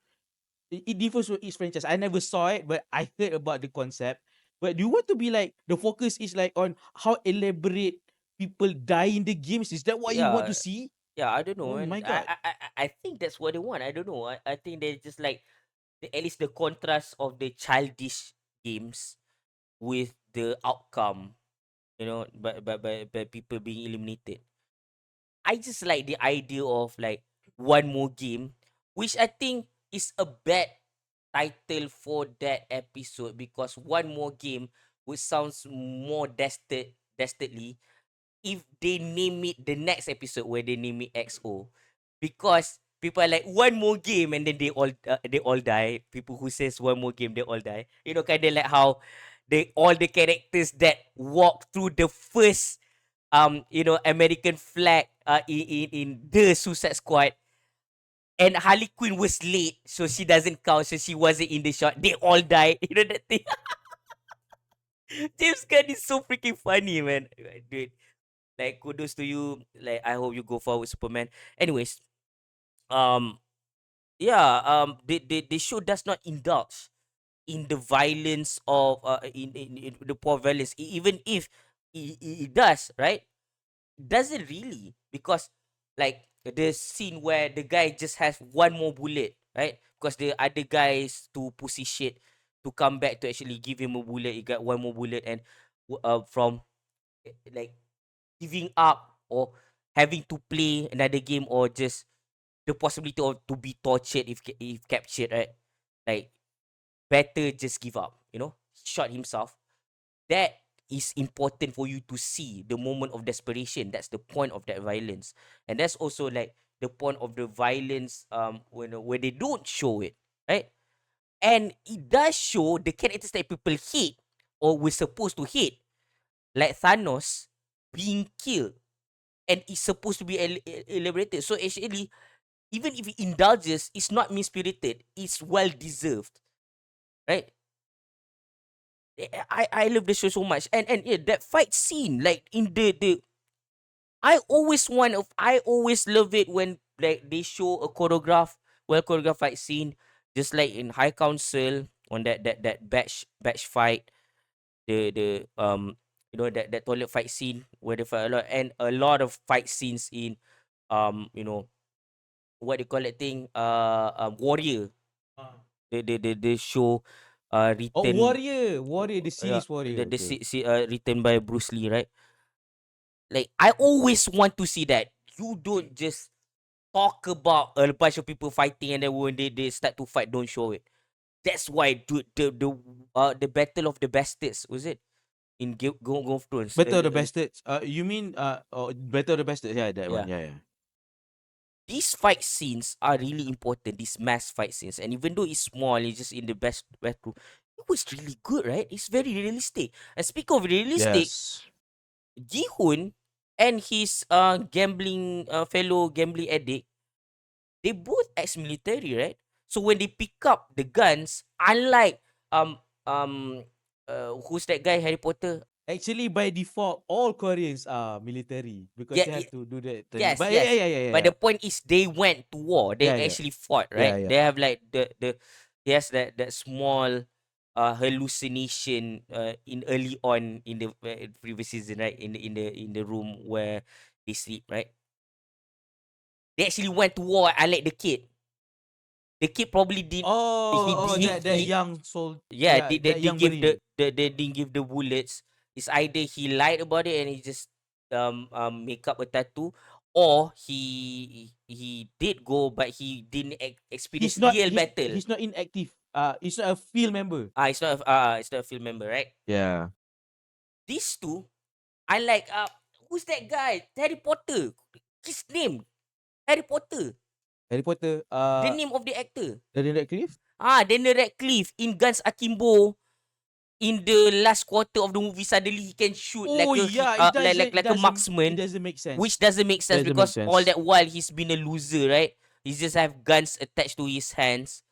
it differs for each franchise. I never saw it, but I heard about the concept. But do you want to be like the focus is like on how elaborate people die in the games? Is that what you want to yeah, see? yeah, I don't know, Oh and my god. I think that's what they want. I don't know. I think they just like at least the contrast of the childish games with the outcome, by people being eliminated. I just like the idea of like one more game, which I think is a bad title for that episode, because one more game would sounds more dastardly if they name it the next episode where they name it XO, because people are like one more game and then they all die. People who says one more game, they all die. Kind of like how all the characters that walk through the first American flag in the Suicide Squad, and Harley Quinn was late, so she doesn't count, so she wasn't in the shot. They all died. That thing. James Gunn is so freaking funny, man. Dude, like kudos to you. Like I hope you go forward with Superman. Anyways, um, yeah, the show does not indulge in the violence of in the poor violence. Even if it does, right? Doesn't really, because like the scene where the guy just has one more bullet, right? Because the other guys too pussy shit to come back to actually give him a bullet. He got one more bullet, and from like giving up or having to play another game, or just the possibility of to be tortured if captured, right? Like better just give up. Shot himself. That is important for you to see the moment of desperation. That's the point of that violence, and that's also like the point of the violence when where they don't show it, right? And it does show the characters that people hate or were supposed to hate, like Thanos being killed, and it's supposed to be elaborated. So actually, even if it indulges, it's not mean spirited. It's well deserved, right? I love the show so much, and yeah, that fight scene, like in the I always love it when like they show a well choreographed fight scene, just like in High Council on that batch fight, that toilet fight scene where they fight a lot, and a lot of fight scenes in um you know what they call that thing, Warrior, the show Oh, written Warrior, the yeah, series Warrior. Okay. written by Bruce Lee, right? Like I always want to see that. You don't just talk about a bunch of people fighting and then when they start to fight, don't show it. That's why the Battle of the Bastards, was it in Game of Thrones? Better of the Bastards. You mean Better of the Bastards? Yeah, that Yeah. one. Yeah, yeah. These fight scenes are really important. These mass fight scenes, and even though it's small, it's just in the best bathroom. It was really good, right? It's very realistic. And speak of realistic, Yes. Ji-hoon and his fellow gambling addict, they both ex-military, right? So when they pick up the guns, unlike um um who's that guy, Harry Potter? Actually, by default, all Koreans are military because Yeah, they have to do that training. yes, But yes. yeah. But the point is they went to war. They Yeah, yeah. actually fought, Yeah, right? yeah. They have like the yes, that small hallucination in early on in the previous season, right? In the room where they sleep, right? They actually went to war. I like the kid. The kid probably did. Oh, that young soul. Yeah, Yeah, they that young give marine. they didn't give the bullets. It's either he lied about it and he just make up a tattoo, or he did go but he didn't experience real battle. He's not inactive. He's not a field member. It's not a film member, right? Yeah. These two, I like who's that guy? Harry Potter. His name, Harry Potter. Harry Potter. The name of the actor. Daniel Radcliffe. Daniel Radcliffe in Guns Akimbo. In the last quarter of the movie, suddenly he can shoot Oh yeah, like a it marksman, doesn't make sense. which doesn't make sense Doesn't make because all sense. that while he's been a loser, right? He just have guns attached to his hands.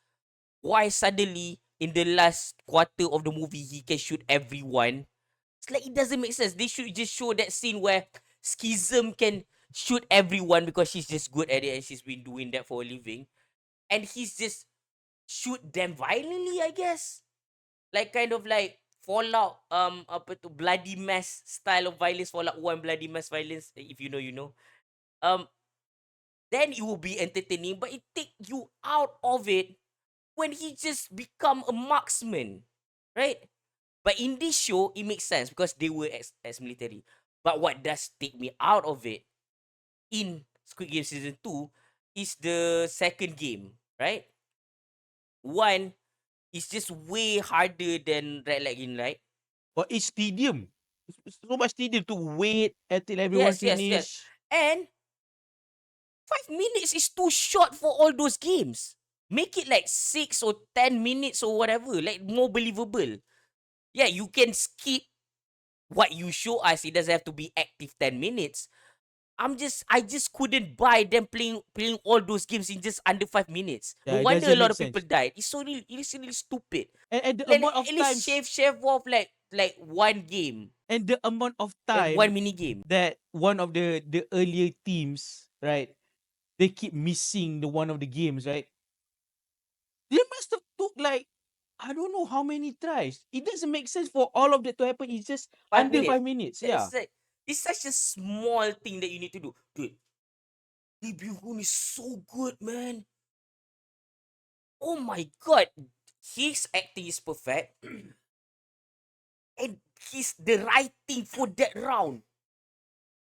Why suddenly in the last quarter of the movie he can shoot everyone? It's like it doesn't make sense. They should just show that scene where Schism can shoot everyone because she's just good at it and she's been doing that for a living, and he's just shoot them violently, I guess. Like kind of like Fallout apa tu Bloody Mess style of violence, Fallout 1 Bloody Mess violence, if you know, you know. Um then it will be entertaining, but it take you out of it when he just become a marksman, right? But in this show it makes sense because they were as military. But what does take me out of it in Squid Game season 2 is the second game, right? One is just way harder than Red Light Green Light. But it's stadium. So much stadium to wait until everyone Yes, yes, finish. yes. And 5 minutes is too short for all those games. Make it like 6 or 10 minutes or whatever, like more believable. Yeah, you can skip what you show us. It doesn't have to be active 10 minutes. I just couldn't buy them playing all those games in just under 5 minutes. Yeah, No it wonder a doesn't lot make of people sense. died. It's really stupid. And the Like, amount of at least times shave off like one game, and the amount of like time one mini game. that one of the earlier teams, right? They keep missing the one of the games, right? They must have took like I don't know how many tries. It doesn't make sense for all of that to happen. It's just 5 minutes. 5 minutes. Yeah. It's like it's such a small thing that you need to do. Dude, Lee Byung-hun is so good, man. Oh my god. His acting is perfect. And the writing for that round.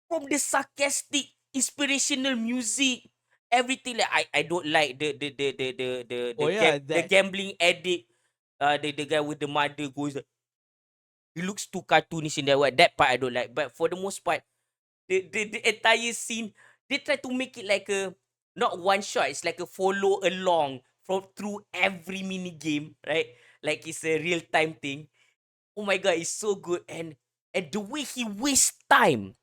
From the sarcastic, inspirational music, everything, like I don't like Oh yeah, the that gambling addict, the guy with the mother goes, he looks too cartoonish in that way. That part I don't like. But for the most part, the entire scene, they try to make it like a not one shot. It's like a follow along from through every mini game, right? Like it's a real time thing. Oh my god, it's so good, and the way he wastes time,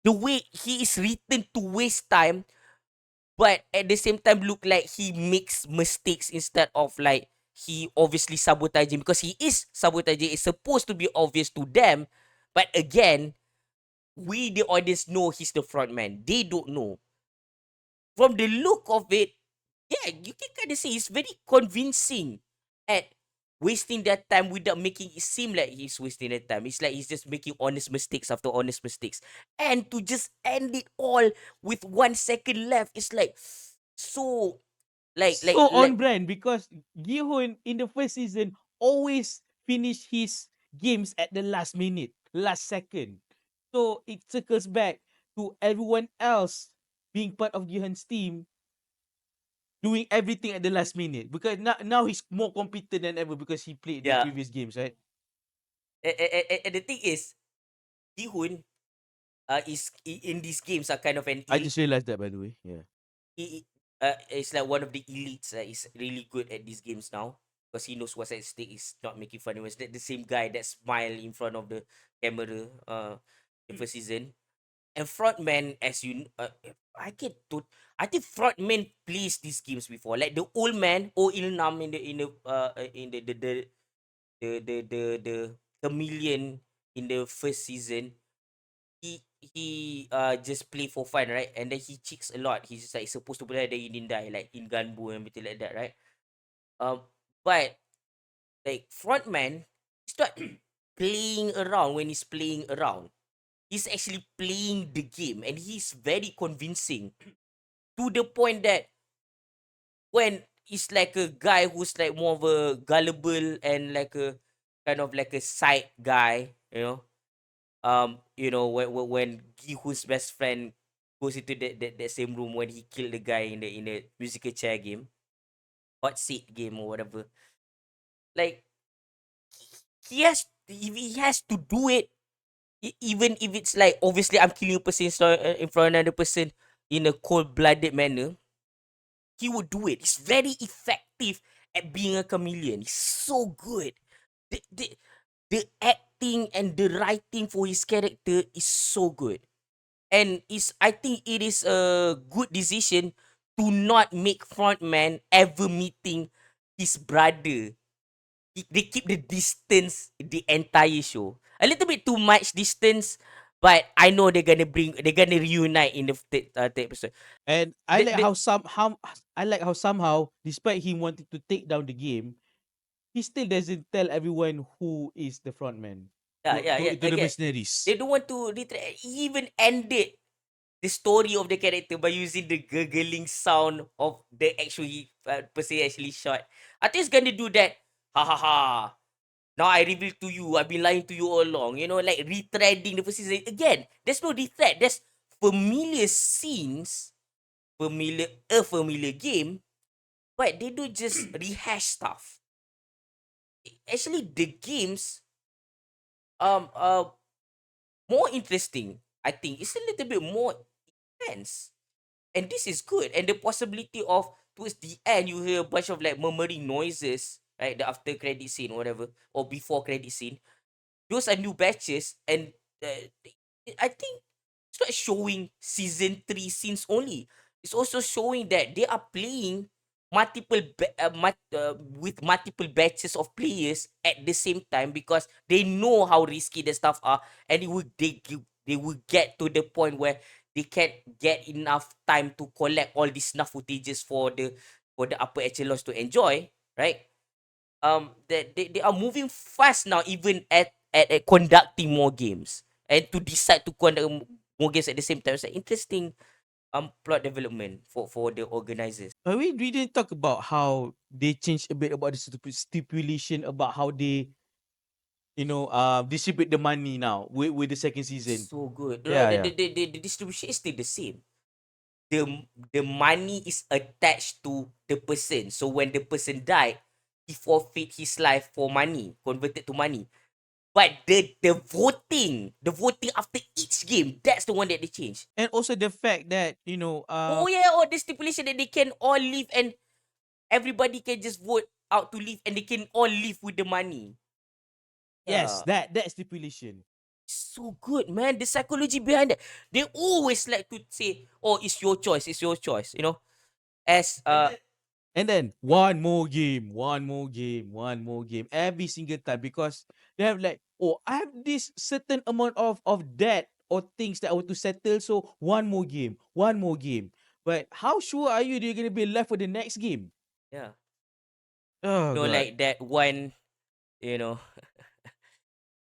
the way he is written to waste time, but at the same time look like he makes mistakes instead of like he obviously sabotaging, because he is sabotaging. It's supposed to be obvious to them, but again, we the audience know he's the front man. They don't know. From the look of it, yeah, you can kind of say it's very convincing at wasting that time without making it seem like he's wasting that time. It's like he's just making honest mistakes after honest mistakes. And to just end it all with 1 second left, it's like so so on brand because Gi-hun in the first season always finish his games at the last minute, last second. So it circles back to everyone else being part of Gi-hun's team doing everything at the last minute because now he's more competent than ever because he played the yeah. previous games, right? And the thing is, Gi-hun is in these games are kind of an I just realized that, by the way. Yeah. it's like one of the elites. Is really good at these games now because he knows what's at stake. Is not making fun. It was the same guy that smiled in front of the camera the first season. And Frontman, as you I think Frontman plays these games before. Like the old man, Ilnam in the chameleon in the first season. He just play for fun, right? And then he cheats a lot. He's just like supposed to play, then he didn't die, like in Gunbu and everything like that, right? But like Frontman, he's not playing around when he's playing around. He's actually playing the game, and he's very convincing to the point that when he's like a guy who's like more of a gullible and like a kind of like a side guy, you know, You know, when Gi-hoon's best friend goes into that same room when he killed the guy in the musical chair game, hot seat game or whatever. Like he has to do it, even if it's like obviously I'm killing a person in front of another person in a cold-blooded manner. He would do it. He's very effective at being a chameleon. He's so good. The, the, the acting and the writing for his character is so good. And I think it is a good decision to not make frontman ever meeting his brother. They keep the distance the entire show. A little bit too much distance, but I know they're gonna reunite in the third episode. And The I like how somehow, despite him wanting to take down the game, he still doesn't tell everyone who is the frontman yeah, to the again, mercenaries. they don't want to retract. He even ended the story of the character by using the gurgling sound of the actual person actually shot. I think it's gonna do that. Ha ha ha. Now I reveal to you, I've been lying to you all along. You know, like retreading the first season. Again, there's no retread. There's familiar scenes, a familiar game, but they don't just rehash stuff. Actually, the games um uh more interesting. I think it's a little bit more intense. And this is good. And the possibility of towards the end you hear a bunch of like murmuring noises, right? The after credit scene or whatever, or before credit scene. Those are new batches, and I think it's not showing season 3 scenes only. It's also showing that they are playing with multiple batches of players at the same time, because they know how risky the stuff are, and they will get to the point where they can't get enough time to collect all these snuff footages for the upper echelons to enjoy, right? That they are moving fast now, even at conducting more games, and to decide to conduct more games at the same time. It's an interesting plot development for the organizers. But we didn't talk about how they changed a bit about the stipulation about how they, distribute the money now with the second season. So good. You know, Yeah, yeah. the distribution is still the same. The money is attached to the person. So when the person died, he forfeit his life for money, converted to money. But the voting after each game, that's the one that they change. And also the fact that, Oh yeah, or the stipulation that they can all leave and everybody can just vote out to leave and they can all leave with the money. yes, Yeah. that stipulation. So good, man. The psychology behind that. They always like to say, "Oh, it's your choice. It's your choice." You know, as And then one more game, one more game, one more game every single time, because they have like, oh, I have this certain amount of debt or things that I want to settle. So one more game, one more game. But how sure are you that you're gonna be left for the next game? yeah, Oh no, god. like that one. You know,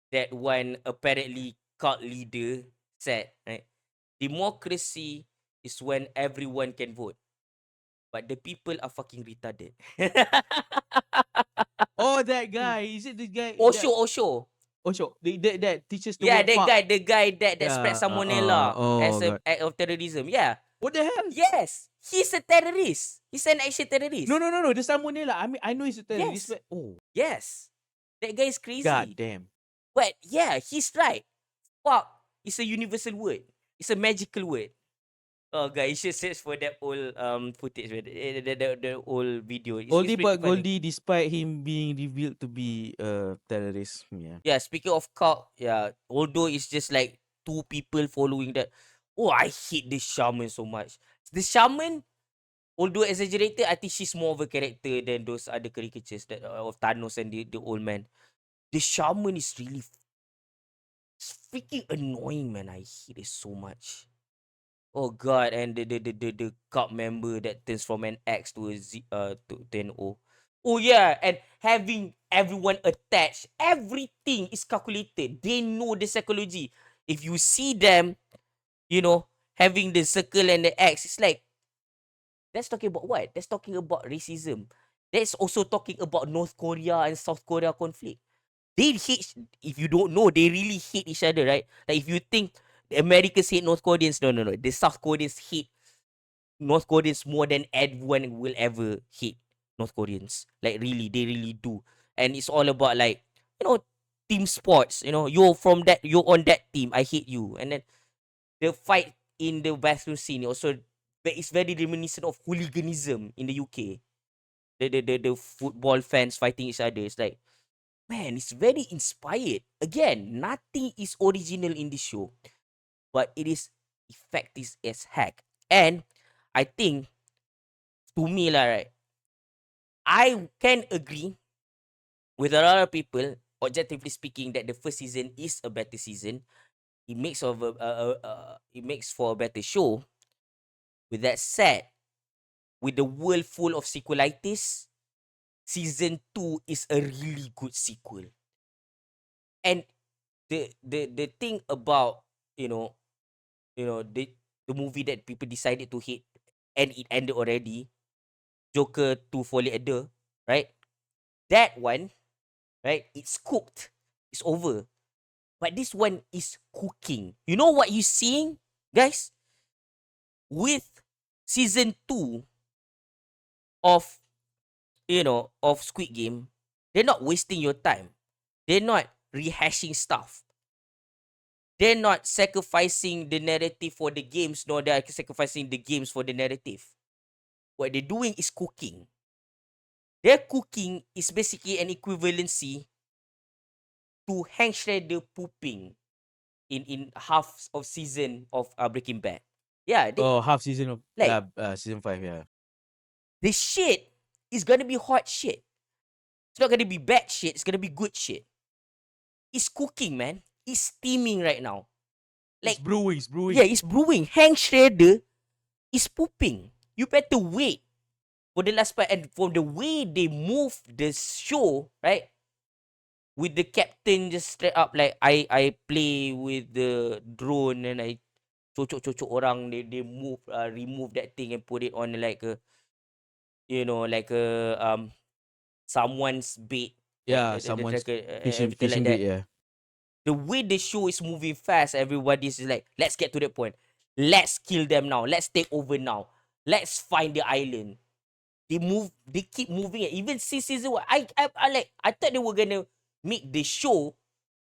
that one apparently cult leader said, right? Democracy is when everyone can vote, but the people are fucking retarded. Oh, that guy. Is it the guy that Osho. Osho? That teaches the Yeah, word fuck. the guy that spread Yeah. salmonella Oh as a god. act of terrorism. Yeah. What the hell? Yes. He's a terrorist. He's an actual terrorist. No. The salmonella. I mean, I know he's a terrorist, Yes. but oh, Yes. That guy is god crazy. damn. But yeah, he's right. Fuck is a universal word. It's a magical word. Oh god, you should search for that old footage, man. The old video. It's Oldie pretty but funny. Goldie, despite him being revealed to be a terrorist. Yeah. Yeah, speaking of cult, yeah, although it's just like two people following that. Oh, I hate this shaman so much. The shaman, although exaggerated, I think she's more of a character than those other caricatures that of Thanos and the old man. The shaman is really freaking annoying, man. I hate it so much. Oh god, and the cult member that turns from an X to a Z to an O. Oh yeah, and having everyone attached, everything is calculated. They know the psychology. If you see them, you know, having the circle and the X, it's like that's talking about what? That's talking about racism. That's also talking about North Korea and South Korea conflict. They hate. If you don't know, they really hate each other, right? Like if you think the Americans hate North Koreans, no. The South Koreans hate North Koreans more than everyone will ever hate North Koreans. Like really, they really do. And it's all about like, team sports. You're on that team. I hate you. And then the fight in the bathroom scene also, it's very reminiscent of hooliganism in the UK. The football fans fighting each other. It's like, man, it's very inspired. Again, nothing is original in this show, but it is effective as heck. And I think, to me lah, right, I can agree with a lot of people, objectively speaking, that the first season is a better season. It makes for a better show. With that said, with the world full of sequelitis, season 2 is a really good sequel. And the thing about, the movie that people decided to hate, and it ended already, Joker 2 Folie à Deux, right? That one, right? It's cooked. It's over. But this one is cooking. You know what you're seeing, guys? With season 2 of, of Squid Game, they're not wasting your time. They're not rehashing stuff. They're not sacrificing the narrative for the games, nor they're sacrificing the games for the narrative. What they're doing is cooking. Their cooking is basically an equivalency to Hank Shredder pooping in half of season of Breaking Bad. Yeah, half season of like season 5, yeah. the shit is gonna be hot shit. It's not gonna be bad shit. It's gonna be good shit. It's cooking, man. It's steaming right now. It's Like, brewing, it's brewing. yeah, it's brewing. Hank Shredder is pooping. You better wait for the last part. And from the way they move the show, right? With the captain just straight up like, I play with the drone and I cocok orang, they remove that thing and put it on like a, like a someone's bait, like Yeah, the someone's tracker, fishing everything like that. bait, yeah. The way the show is moving fast, everybody's like, let's get to that point. Let's kill them now. Let's take over now. Let's find the island. They keep moving it. Even since season 1, I thought they were gonna make the show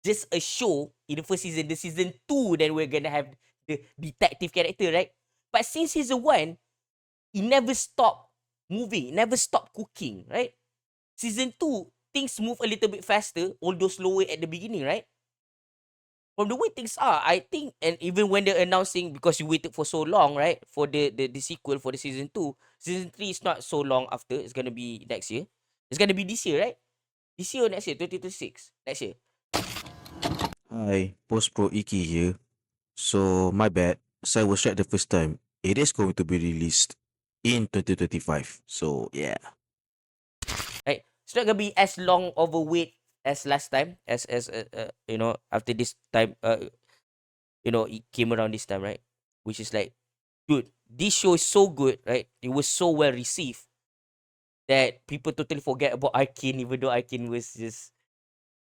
just a show in the first season. The season 2, then we're gonna have the detective character, right? But since season 1, it never stopped moving. It never stopped cooking, right? Season 2, things move a little bit faster, although slower at the beginning, right? From the way things are, I think, and even when they're announcing, because you waited for so long, right, for the sequel for the season 2, season 3 is not so long after. It's gonna be next year. It's gonna be this year, right? This year or next year, 2026, next year. Hi, Post Pro Iki here. So, my bad. So, I was right the first time. It is going to be released in 2025. So, yeah. Right? It's not gonna be as long of a wait as last time, as after this time, it came around this time, right? Which is like, dude, this show is so good, right? It was so well received that people totally forget about Arcane, even though Arcane was just,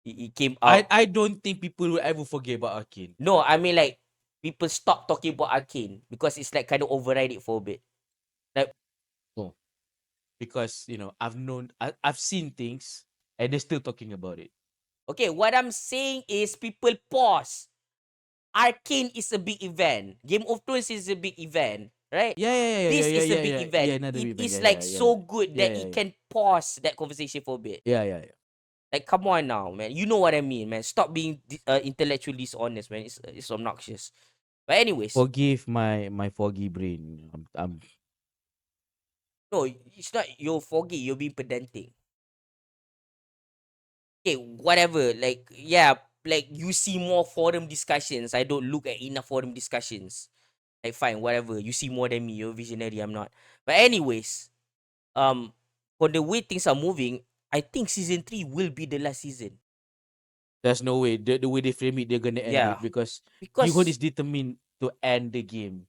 it came out. I don't think people will ever forget about Arcane. No, I mean like, people stop talking about Arcane because it's like kind of override it for a bit. Because I've seen things and they're still talking about it. Okay, what I'm saying is people pause. Arcane is a big event. Game of Thrones is a big event, right? Yeah. This is a big event. Yeah, another It event. is Yeah, like yeah, so good that yeah, it yeah. can pause that conversation for a bit. Yeah. Like, come on now, man. You know what I mean, man. Stop being intellectually dishonest, man. It's obnoxious. But anyways, Forgive my foggy brain. no, it's not you're foggy. You're being pedantic. Okay, whatever. Like, yeah, like you see more forum discussions. I don't look at enough forum discussions. Like, fine, whatever. You see more than me. You're visionary. I'm not. But anyways, for the way things are moving, I think season 3 will be the last season. There's no way. The way they frame it, they're gonna end Yeah. it because Because Yuhon is determined to end the game.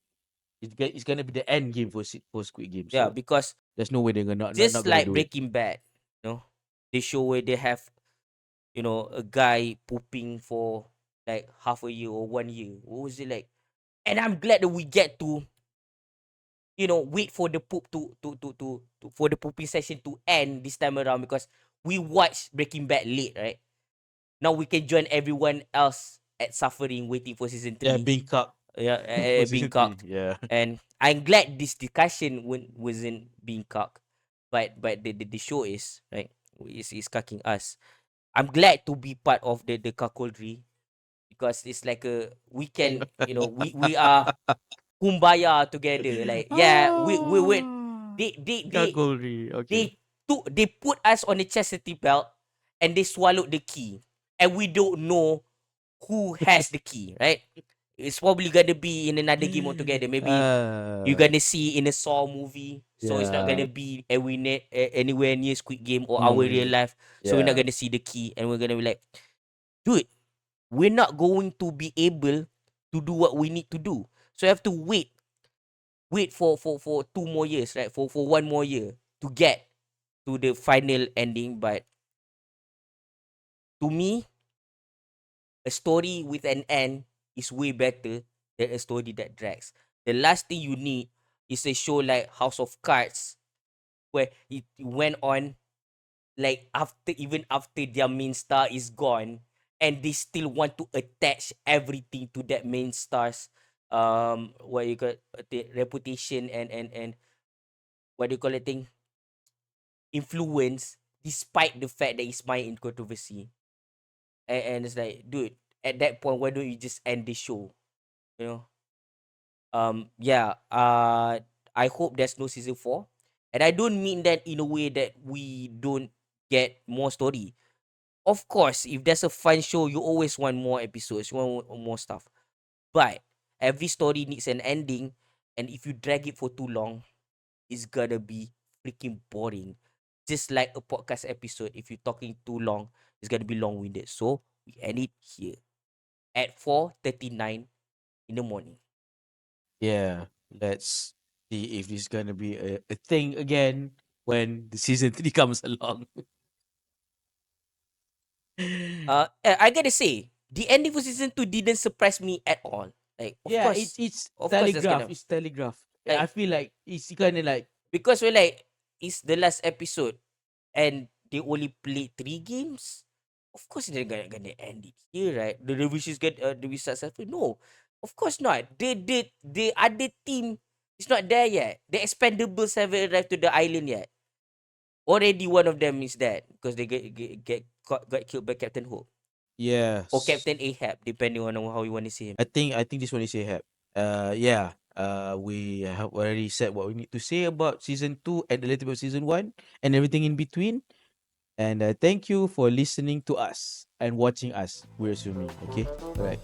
It's gonna be the end game for Squid Game. So yeah, because there's no way they're gonna not just gonna like do it. Breaking Bad, they show where they have a guy pooping for like half a year or 1 year. What was it like? And I'm glad that we get to wait for the poop to for the pooping session to end this time around, because we watched Breaking Bad late, right? Now we can join everyone else at suffering waiting for season Yeah, 3. being cucked Yeah, for being season 3. cocked. Yeah. And I'm glad this discussion wasn't being cocked, but the show is right, is cocking us. I'm glad to be part of the cuckoldry, because it's like we can, we are kumbaya together. Like, yeah, we would Ah, they cuckoldry. Okay. they put us on the chastity belt, and they swallowed the key, and we don't know who has the key, right? It's probably gonna be in another game altogether. Maybe you're gonna see in a Saw movie, so it's not Yeah. gonna be anywhere near Squid Game or our real Mm, life. So we're not yeah. gonna see the key, and we're gonna be like, dude, we're not going to be able to do what we need to do. So you have to wait for 2 more years, right? For 1 more year to get to the final ending. But to me, a story with an end is way better than a story that drags. The last thing you need is a show like House of Cards, where it went on like after their main star is gone, and they still want to attach everything to that main star's what you call the reputation, and what do you call it thing, influence, despite the fact that it's my in controversy. And it's like, dude, at that point, why don't you just end the show? You know? Yeah. I hope there's no season 4. And I don't mean that in a way that we don't get more story. Of course, if there's a fun show, you always want more episodes, you want more stuff. But every story needs an ending, and if you drag it for too long, it's gonna be freaking boring. Just like a podcast episode, if you're talking too long, it's gonna be long-winded. So we end it here at 4:39 in the morning. Yeah. Let's see if this is gonna be a thing again when the season 3 comes along. I gotta say, the ending for season 2 didn't surprise me at all. Like, Yeah, it's of course, that's telegraph. gonna It's telegraph. I like, feel like it's kind of like because we're like, it's the last episode, and they only played 3 games. Of course, they're gonna end it here, right? The revisions get the be successful. No, of course not. The other team is not there yet. The Expendables haven't arrived to the island yet. Already one of them is dead because they got killed by Captain Hook or yes. Captain Ahab, depending on how you want to see him. I think this one is a help. Yeah. We have already said what we need to say about season 2 and a little bit of season 1 and everything in between. And thank you for listening to us and watching us. We're assuming. Okay. All right.